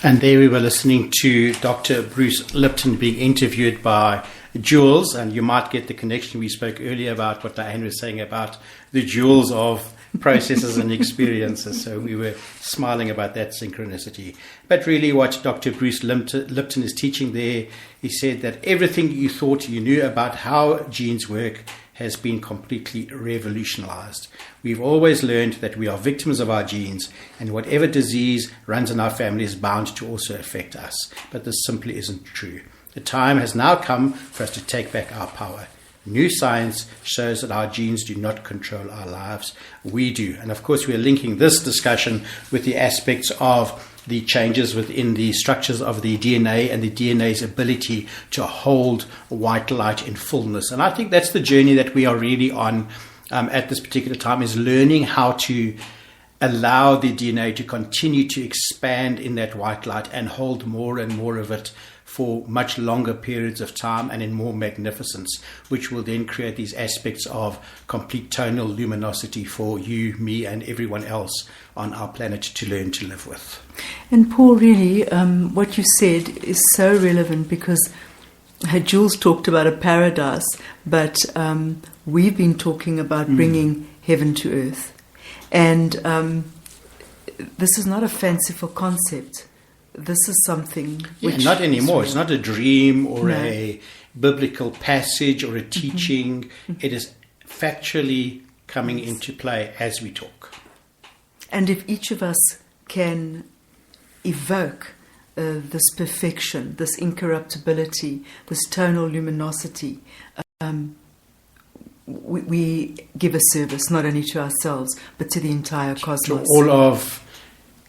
And there we were listening to Dr. Bruce Lipton being interviewed by Jules, and you might get the connection we spoke earlier about what Diane was saying about the jewels of processes and experiences. So we were smiling about that synchronicity. But really what Dr. Bruce Lipton is teaching there, he said that everything you thought you knew about how genes work has been completely revolutionized. We've always learned that we are victims of our genes, and whatever disease runs in our family is bound to also affect us. But this simply isn't true. The time has now come for us to take back our power. New science shows that our genes do not control our lives. We do. And of course, we're linking this discussion with the aspects of the changes within the structures of the DNA and the DNA's ability to hold white light in fullness. And I think that's the journey that we are really on at this particular time, is learning how to allow the DNA to continue to expand in that white light and hold more and more of it for much longer periods of time and in more magnificence, which will then create these aspects of complete tonal luminosity for you, me, and everyone else on our planet to learn to live with. And Paul, really, what you said is so relevant, because Jules talked about a paradise, but we've been talking about bringing heaven to earth. And this is not a fanciful concept. This is something which... not anymore. It's not a dream or a biblical passage or a teaching. It is factually coming into play as we talk. And if each of us can evoke this perfection, this incorruptibility, this tonal luminosity, we give a service not only to ourselves but to the entire cosmos. To all of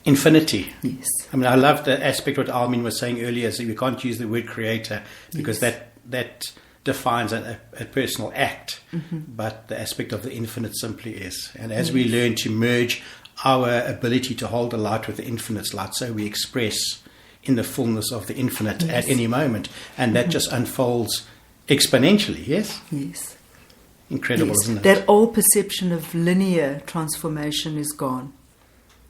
infinity. Yes. I mean, I love the aspect what Almin was saying earlier, so we can't use the word creator because that defines a personal act, but the aspect of the infinite simply is. And as we learn to merge our ability to hold the light with the infinite's light, so we express in the fullness of the infinite at any moment, and that just unfolds exponentially, yes? Yes. Incredible, isn't it? That old perception of linear transformation is gone.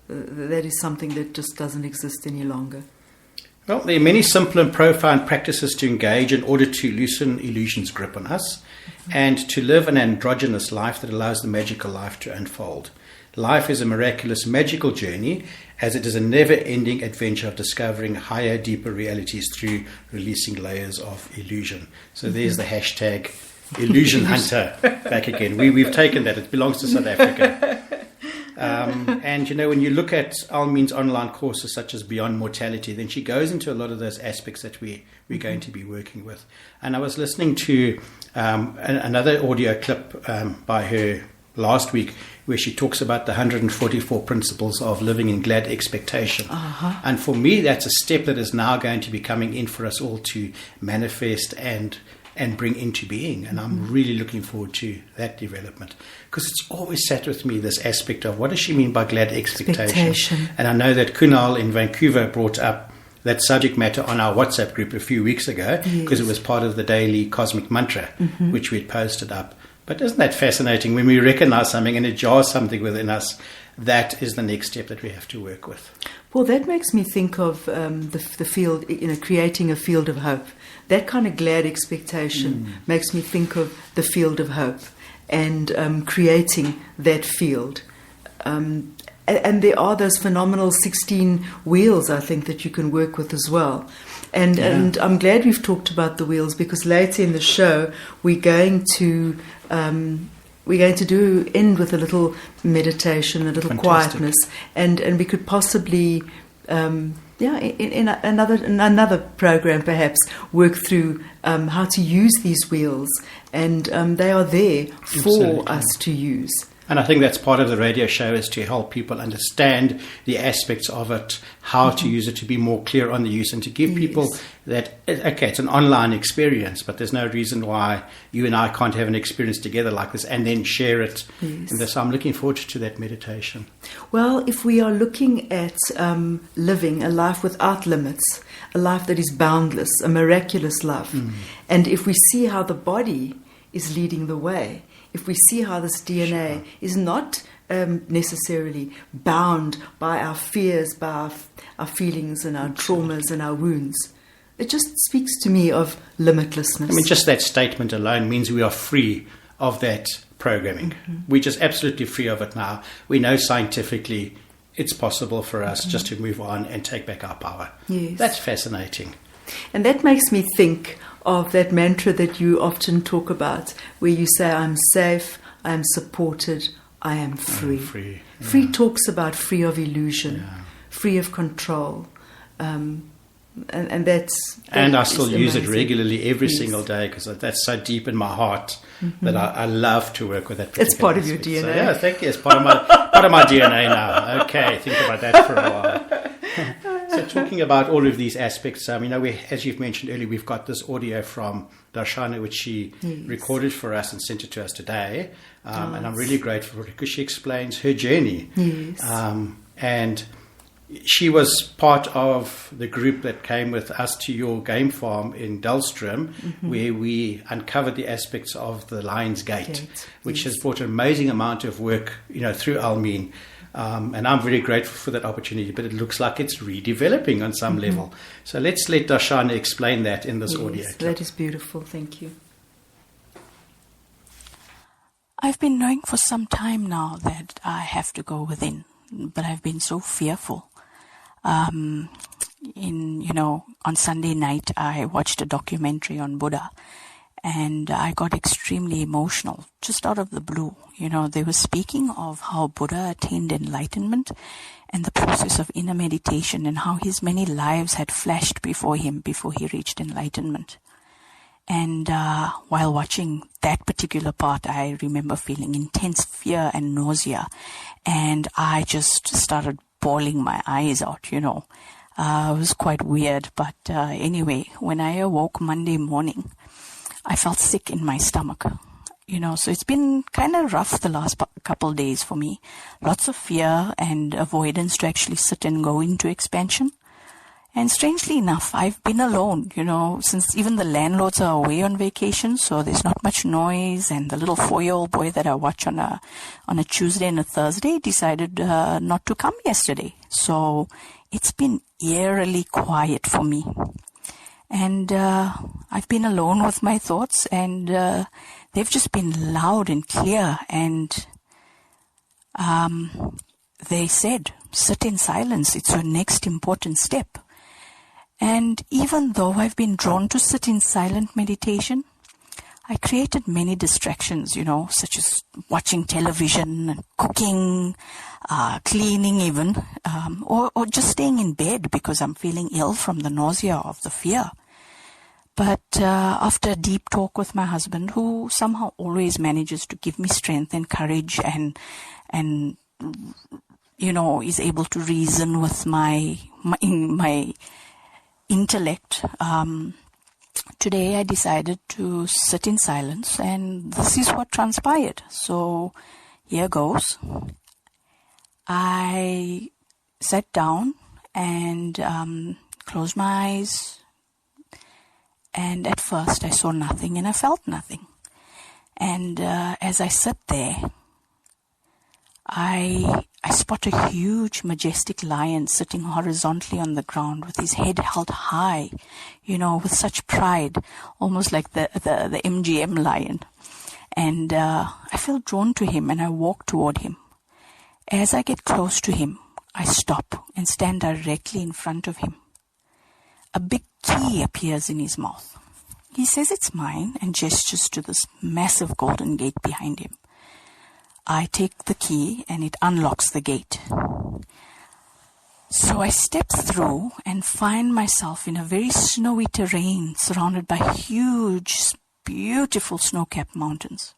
That is something that just doesn't exist any longer. Well, there are many simple and profound practices to engage in order to loosen illusion's grip on us and to live an androgynous life that allows the magical life to unfold. Life is a miraculous, magical journey, as it is a never-ending adventure of discovering higher, deeper realities through releasing layers of illusion. So there's the hashtag Illusion Hunter back again. We've taken that. It belongs to South Africa. And, you know, when you look at Almin's online courses such as Beyond Mortality, then she goes into a lot of those aspects that we're going to be working with. And I was listening to another audio clip by her last week where she talks about the 144 principles of living in glad expectation. And for me, that's a step that is now going to be coming in for us all to manifest and bring into being. And I'm really looking forward to that development, because it's always sat with me, this aspect of what does she mean by glad expectation? And I know that Kunal in Vancouver brought up that subject matter on our WhatsApp group a few weeks ago, because it was part of the daily cosmic mantra which we had posted up. But isn't that fascinating? When we recognize something and it jars something within us, that is the next step that we have to work with. Well, that makes me think of the field, creating a field of hope. That kind of glad expectation makes me think of the field of hope and creating that field. And there are those phenomenal 16 wheels, I think, that you can work with as well. And I'm glad we've talked about the wheels, because later in the show we're going to end with a little meditation, a little quietness, and we could possibly in another program perhaps work through how to use these wheels, and they are there for us to use. And I think that's part of the radio show, is to help people understand the aspects of it, how to use it, to be more clear on the use, and to give people that, okay, it's an online experience, but there's no reason why you and I can't have an experience together like this and then share it. And so I'm looking forward to that meditation. Well, if we are looking at living a life without limits, a life that is boundless, a miraculous life, and if we see how the body is leading the way, if we see how this DNA is not necessarily bound by our fears, by our feelings and our traumas and our wounds, it just speaks to me of limitlessness. I mean, just that statement alone means we are free of that programming. We're just absolutely free of it now. We know scientifically it's possible for us just to move on and take back our power. Yes. That's fascinating. And that makes me think of that mantra that you often talk about, where you say, I'm safe, I am supported, I am free. Free. Free talks about free of illusion, free of control. And that's... And I still use it amazing. regularly every single day, because that's so deep in my heart that I love to work with that particular It's part of your aspect. DNA. So, yeah, thank you. It's part of my DNA now. Okay, think about that for a while. So talking about all of these aspects, as you've mentioned earlier, we've got this audio from Darshana, which she recorded for us and sent it to us today. And I'm really grateful for it, because she explains her journey. Yes. And she was part of the group that came with us to your game farm in Dulstrom, where we uncovered the aspects of the Lion's Gate, which has brought an amazing amount of work, through Almeen. And I'm very grateful for that opportunity, but it looks like it's redeveloping on some level. So let's let Darshana explain that in this audio. That is beautiful. Thank you. I've been knowing for some time now that I have to go within, but I've been so fearful. On Sunday night, I watched a documentary on Buddha, and I got extremely emotional just out of the blue. They were speaking of how Buddha attained enlightenment and the process of inner meditation, and how his many lives had flashed before him before he reached enlightenment. And while watching that particular part, I remember feeling intense fear and nausea, and I just started bawling my eyes out, It was quite weird, but anyway, when I awoke Monday morning, I felt sick in my stomach, so it's been kind of rough the last couple days for me. Lots of fear and avoidance to actually sit and go into expansion. And strangely enough, I've been alone, since even the landlords are away on vacation, so there's not much noise. And the little 4-year-old boy that I watch on a Tuesday and a Thursday decided not to come yesterday. So it's been eerily quiet for me. And I've been alone with my thoughts, and they've just been loud and clear. And they said, sit in silence. It's your next important step. And even though I've been drawn to sit in silent meditation, I created many distractions, such as watching television, and cooking, cleaning even, or just staying in bed because I'm feeling ill from the nausea of the fear. But after a deep talk with my husband, who somehow always manages to give me strength and courage and is able to reason with my intellect, today I decided to sit in silence, and this is what transpired. So here goes. I sat down and closed my eyes, and at first I saw nothing and I felt nothing. And as I sat there, I spot a huge, majestic lion sitting horizontally on the ground with his head held high, with such pride, almost like the MGM lion. And I felt drawn to him, and I walked toward him. As I get close to him, I stop and stand directly in front of him. A big key appears in his mouth. He says it's mine and gestures to this massive golden gate behind him. I take the key and it unlocks the gate. So I step through and find myself in a very snowy terrain surrounded by huge, beautiful snow-capped mountains.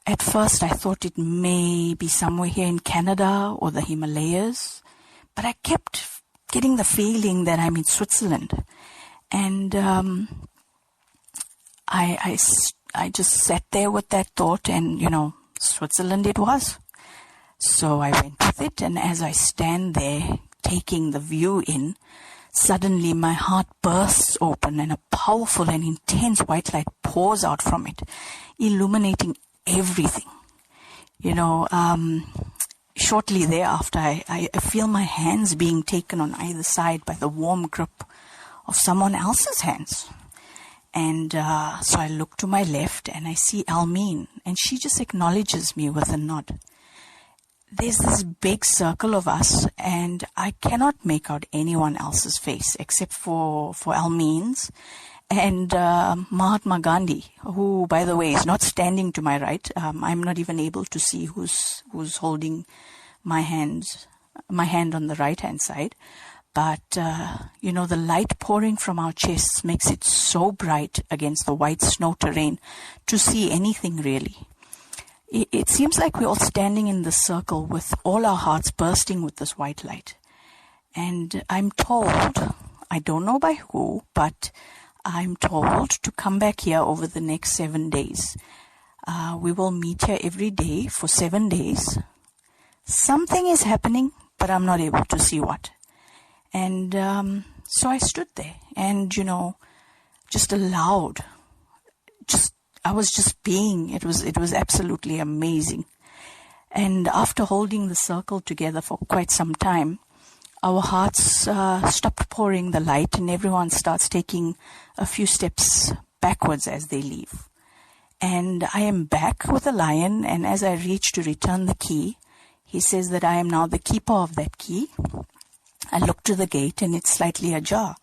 At first I thought it may be somewhere here in Canada or the Himalayas, but I kept getting the feeling that I'm in Switzerland. And I just sat there with that thought, and, Switzerland it was. So I went with it, and as I stand there taking the view in, suddenly my heart bursts open and a powerful and intense white light pours out from it, illuminating everything. Shortly thereafter, I feel my hands being taken on either side by the warm grip of someone else's hands. And so I look to my left and I see Almeen, and she just acknowledges me with a nod. There's this big circle of us, and I cannot make out anyone else's face except for Almeen's and Mahatma Gandhi, who, by the way, is not standing to my right. I'm not even able to see who's holding my hand on the right-hand side. But, the light pouring from our chests makes it so bright against the white snow terrain to see anything really. It seems like we're all standing in this circle with all our hearts bursting with this white light. And I'm told, I don't know by who, but I'm told to come back here over the next 7 days. We will meet here every day for 7 days. Something is happening, but I'm not able to see what. And so I stood there and, just allowed, I was just being. It was absolutely amazing. And after holding the circle together for quite some time, our hearts stopped pouring the light and everyone starts taking a few steps backwards as they leave. And I am back with the lion, and as I reach to return the key, he says that I am now the keeper of that key. I look to the gate and it's slightly ajar.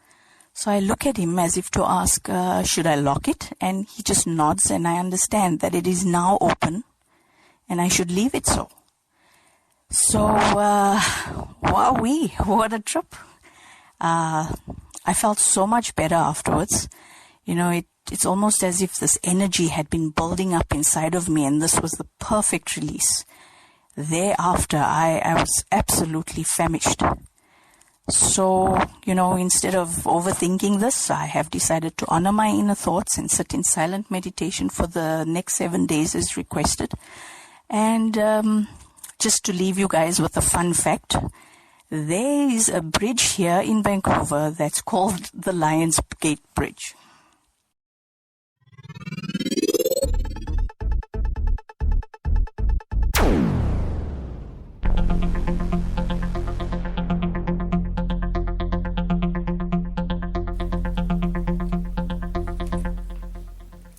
So I look at him as if to ask, should I lock it? And he just nods, and I understand that it is now open and I should leave it so. So, wowee, what a trip. I felt so much better afterwards. It's almost as if this energy had been building up inside of me, and this was the perfect release. Thereafter, I was absolutely famished. So, instead of overthinking this, I have decided to honor my inner thoughts and sit in silent meditation for the next 7 days as requested. And just to leave you guys with a fun fact, there is a bridge here in Vancouver that's called the Lions Gate Bridge.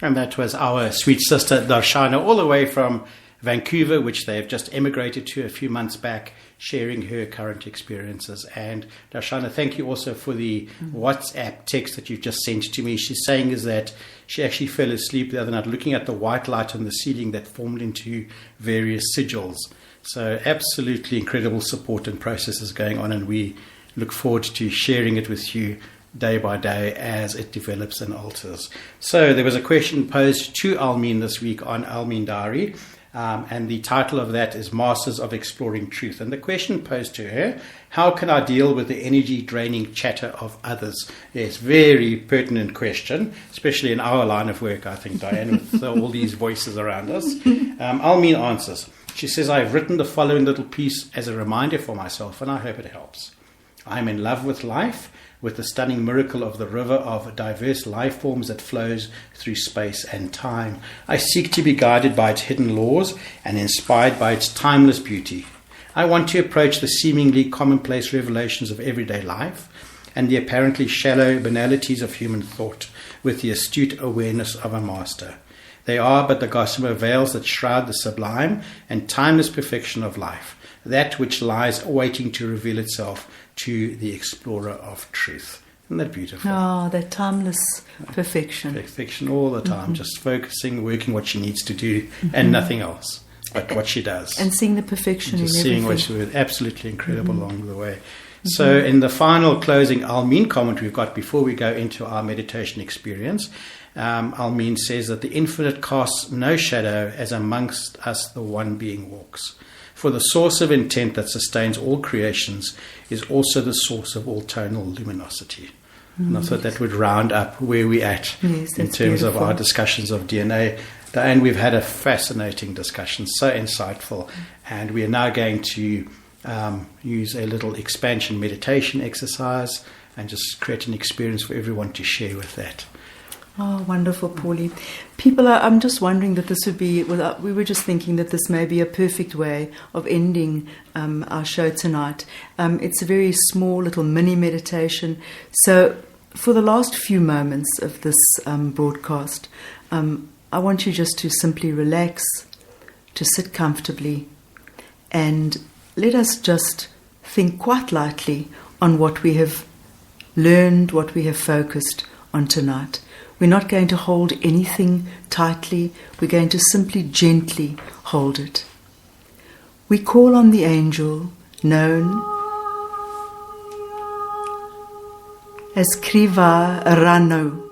And that was our sweet sister Darshana, all the way from Vancouver, which they've just emigrated to a few months back, sharing her current experiences. And Darshana, thank you also for the WhatsApp text that you've just sent to me. She's saying is that she actually fell asleep the other night looking at the white light on the ceiling that formed into various sigils. So absolutely incredible support and processes going on, and we look forward to sharing it with you day by day as it develops and alters. So there was a question posed to Almeen this week on Almeen Diary, and the title of that is Masters of Exploring Truth. And the question posed to her, how can I deal with the energy-draining chatter of others? Yes, very pertinent question, especially in our line of work, I think, Diane, with all these voices around us. Almeen answers. She says, I've written the following little piece as a reminder for myself, and I hope it helps. I'm in love with life, with the stunning miracle of the river of diverse life forms that flows through space and time. I seek to be guided by its hidden laws and inspired by its timeless beauty. I want to approach the seemingly commonplace revelations of everyday life and the apparently shallow banalities of human thought with the astute awareness of a master. They are but the gossamer veils that shroud the sublime and timeless perfection of life, that which lies waiting to reveal itself to the explorer of truth. Isn't that beautiful? Oh, that timeless perfection. Perfection all the time, just focusing, working what she needs to do, and nothing else but what she does. And seeing the perfection in everything. Seeing what she was absolutely incredible along the way. So in the final closing Almeen comment we've got before we go into our meditation experience, Almeen says that the infinite casts no shadow as amongst us the one being walks. For the source of intent that sustains all creations is also the source of all tonal luminosity. And I thought that would round up where we're at in terms beautiful. of our discussions of DNA. And we've had a fascinating discussion, so insightful. And we are now going to use a little expansion meditation exercise and just create an experience for everyone to share with that. Oh, wonderful, Paulie. People I'm just wondering that this would be, we were just thinking that this may be a perfect way of ending our show tonight. It's a very small little mini meditation. So for the last few moments of this broadcast, I want you just to simply relax, to sit comfortably, and let us just think quite lightly on what we have learned, what we have focused on tonight. We're not going to hold anything tightly. We're going to simply gently hold it. We call on the angel known as Kriva Rano.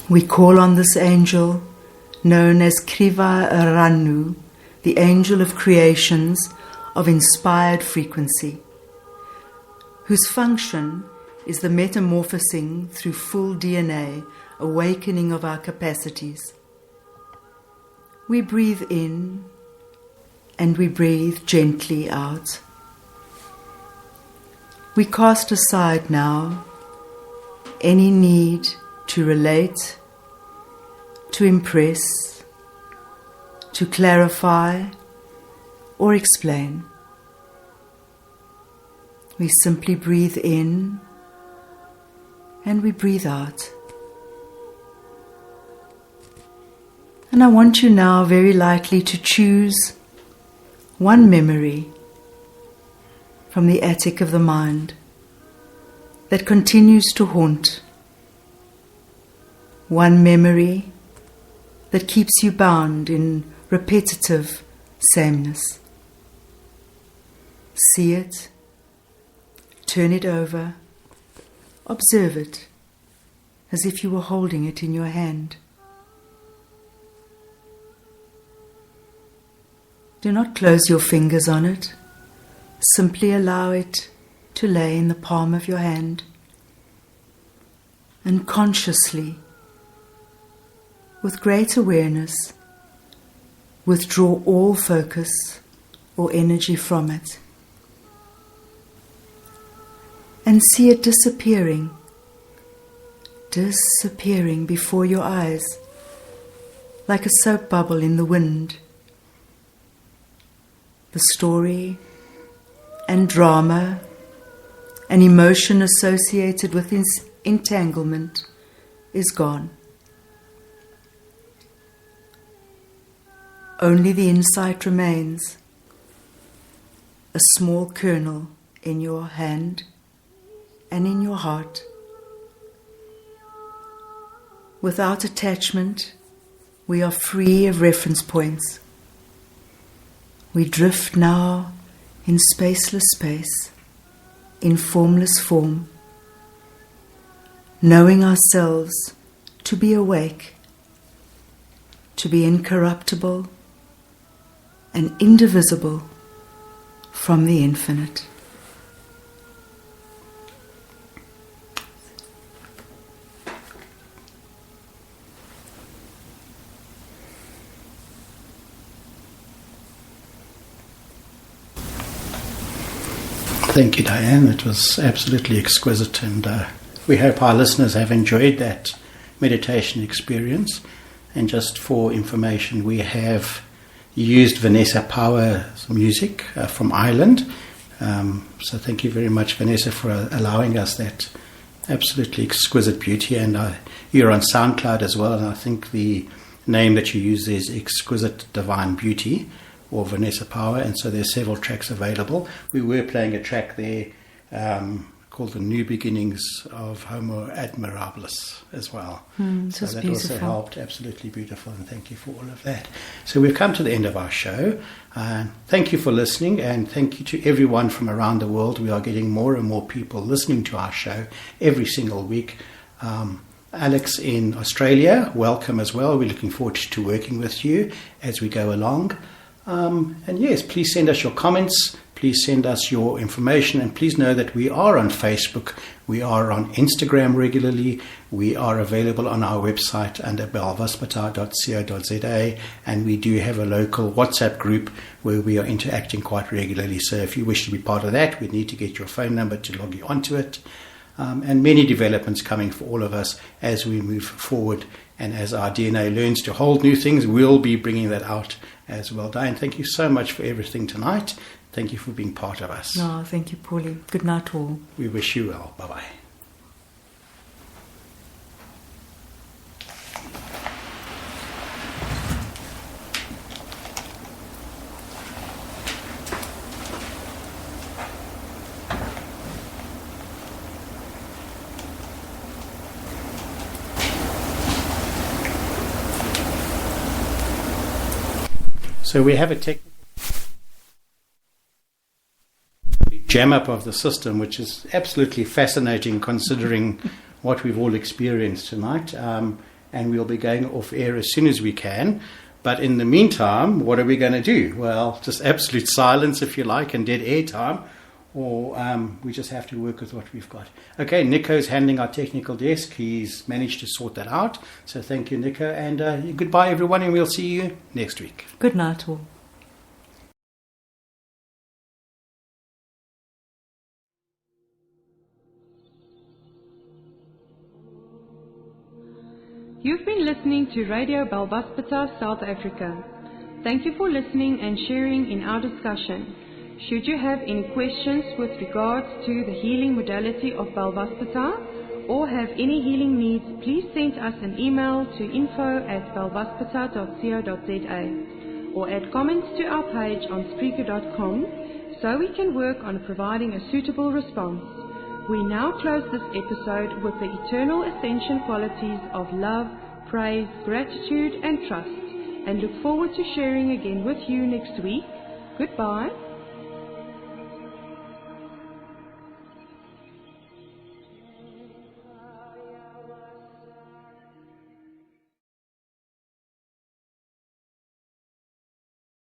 We call on this angel known as Kriva Ranu, the angel of creations of inspired frequency, whose function is the metamorphosing through full DNA, awakening of our capacities. We breathe in and we breathe gently out. We cast aside now any need to relate, to impress, to clarify or explain. We simply breathe in and we breathe out. And I want you now very lightly to choose one memory from the attic of the mind that continues to haunt. One memory that keeps you bound in repetitive sameness. See it, turn it over, observe it as if you were holding it in your hand. Do not close your fingers on it. Simply allow it to lay in the palm of your hand, and consciously, with great awareness, withdraw all focus or energy from it, and see it disappearing before your eyes, like a soap bubble in the wind. The story and drama and emotion associated with its entanglement is gone. Only the insight remains, a small kernel in your hand and in your heart. Without attachment, we are free of reference points. We drift now in spaceless space, in formless form, knowing ourselves to be awake, to be incorruptible and indivisible from the infinite. Thank you, Diane. It was absolutely exquisite, and we hope our listeners have enjoyed that meditation experience. And just for information, we have used Vanessa Power's music from Ireland. So thank you very much, Vanessa, for allowing us that absolutely exquisite beauty. And you're on SoundCloud as well, and I think the name that you use is Exquisite Divine Beauty, or Vanessa Power, and so there's several tracks available. We were playing a track there called The New Beginnings of Homo Admirabilis as well. So that beautiful. Also helped, absolutely beautiful, and thank you for all of that. So we've come to the end of our show. Thank you for listening, and thank you to everyone from around the world. We are getting more and more people listening to our show every single week. Alex in Australia, welcome as well. We're looking forward to working with you as we go along. And yes, please send us your comments, please send us your information, and please know that we are on Facebook, we are on Instagram regularly, we are available on our website under belvaspata.co.za, and we do have a local WhatsApp group where we are interacting quite regularly. So if you wish to be part of that, we need to get your phone number to log you onto it. and many developments coming for all of us as we move forward. And as our DNA learns to hold new things, we'll be bringing that out as well. Diane, thank you so much for everything tonight. Thank you for being part of us. No, thank you, Paulie. Good night all. We wish you well. Bye-bye. So we have a technical jam up of the system, which is absolutely fascinating considering what we've all experienced tonight. And we'll be going off air as soon as we can. But in the meantime, what are we going to do? Well, just absolute silence, if you like, and dead air time. Or we just have to work with what we've got. Okay, Nico's handling our technical desk. He's managed to sort that out. So thank you, Nico. And goodbye, everyone, and we'll see you next week. Good night all. You've been listening to Radio Belvaspita, South Africa. Thank you for listening and sharing in our discussion. Should you have any questions with regards to the healing modality of Belvaspita or have any healing needs, please send us an email to info@belvaspita.co.za or add comments to our page on Spreaker.com so we can work on providing a suitable response. We now close this episode with the eternal ascension qualities of love, praise, gratitude and trust, and look forward to sharing again with you next week. Goodbye.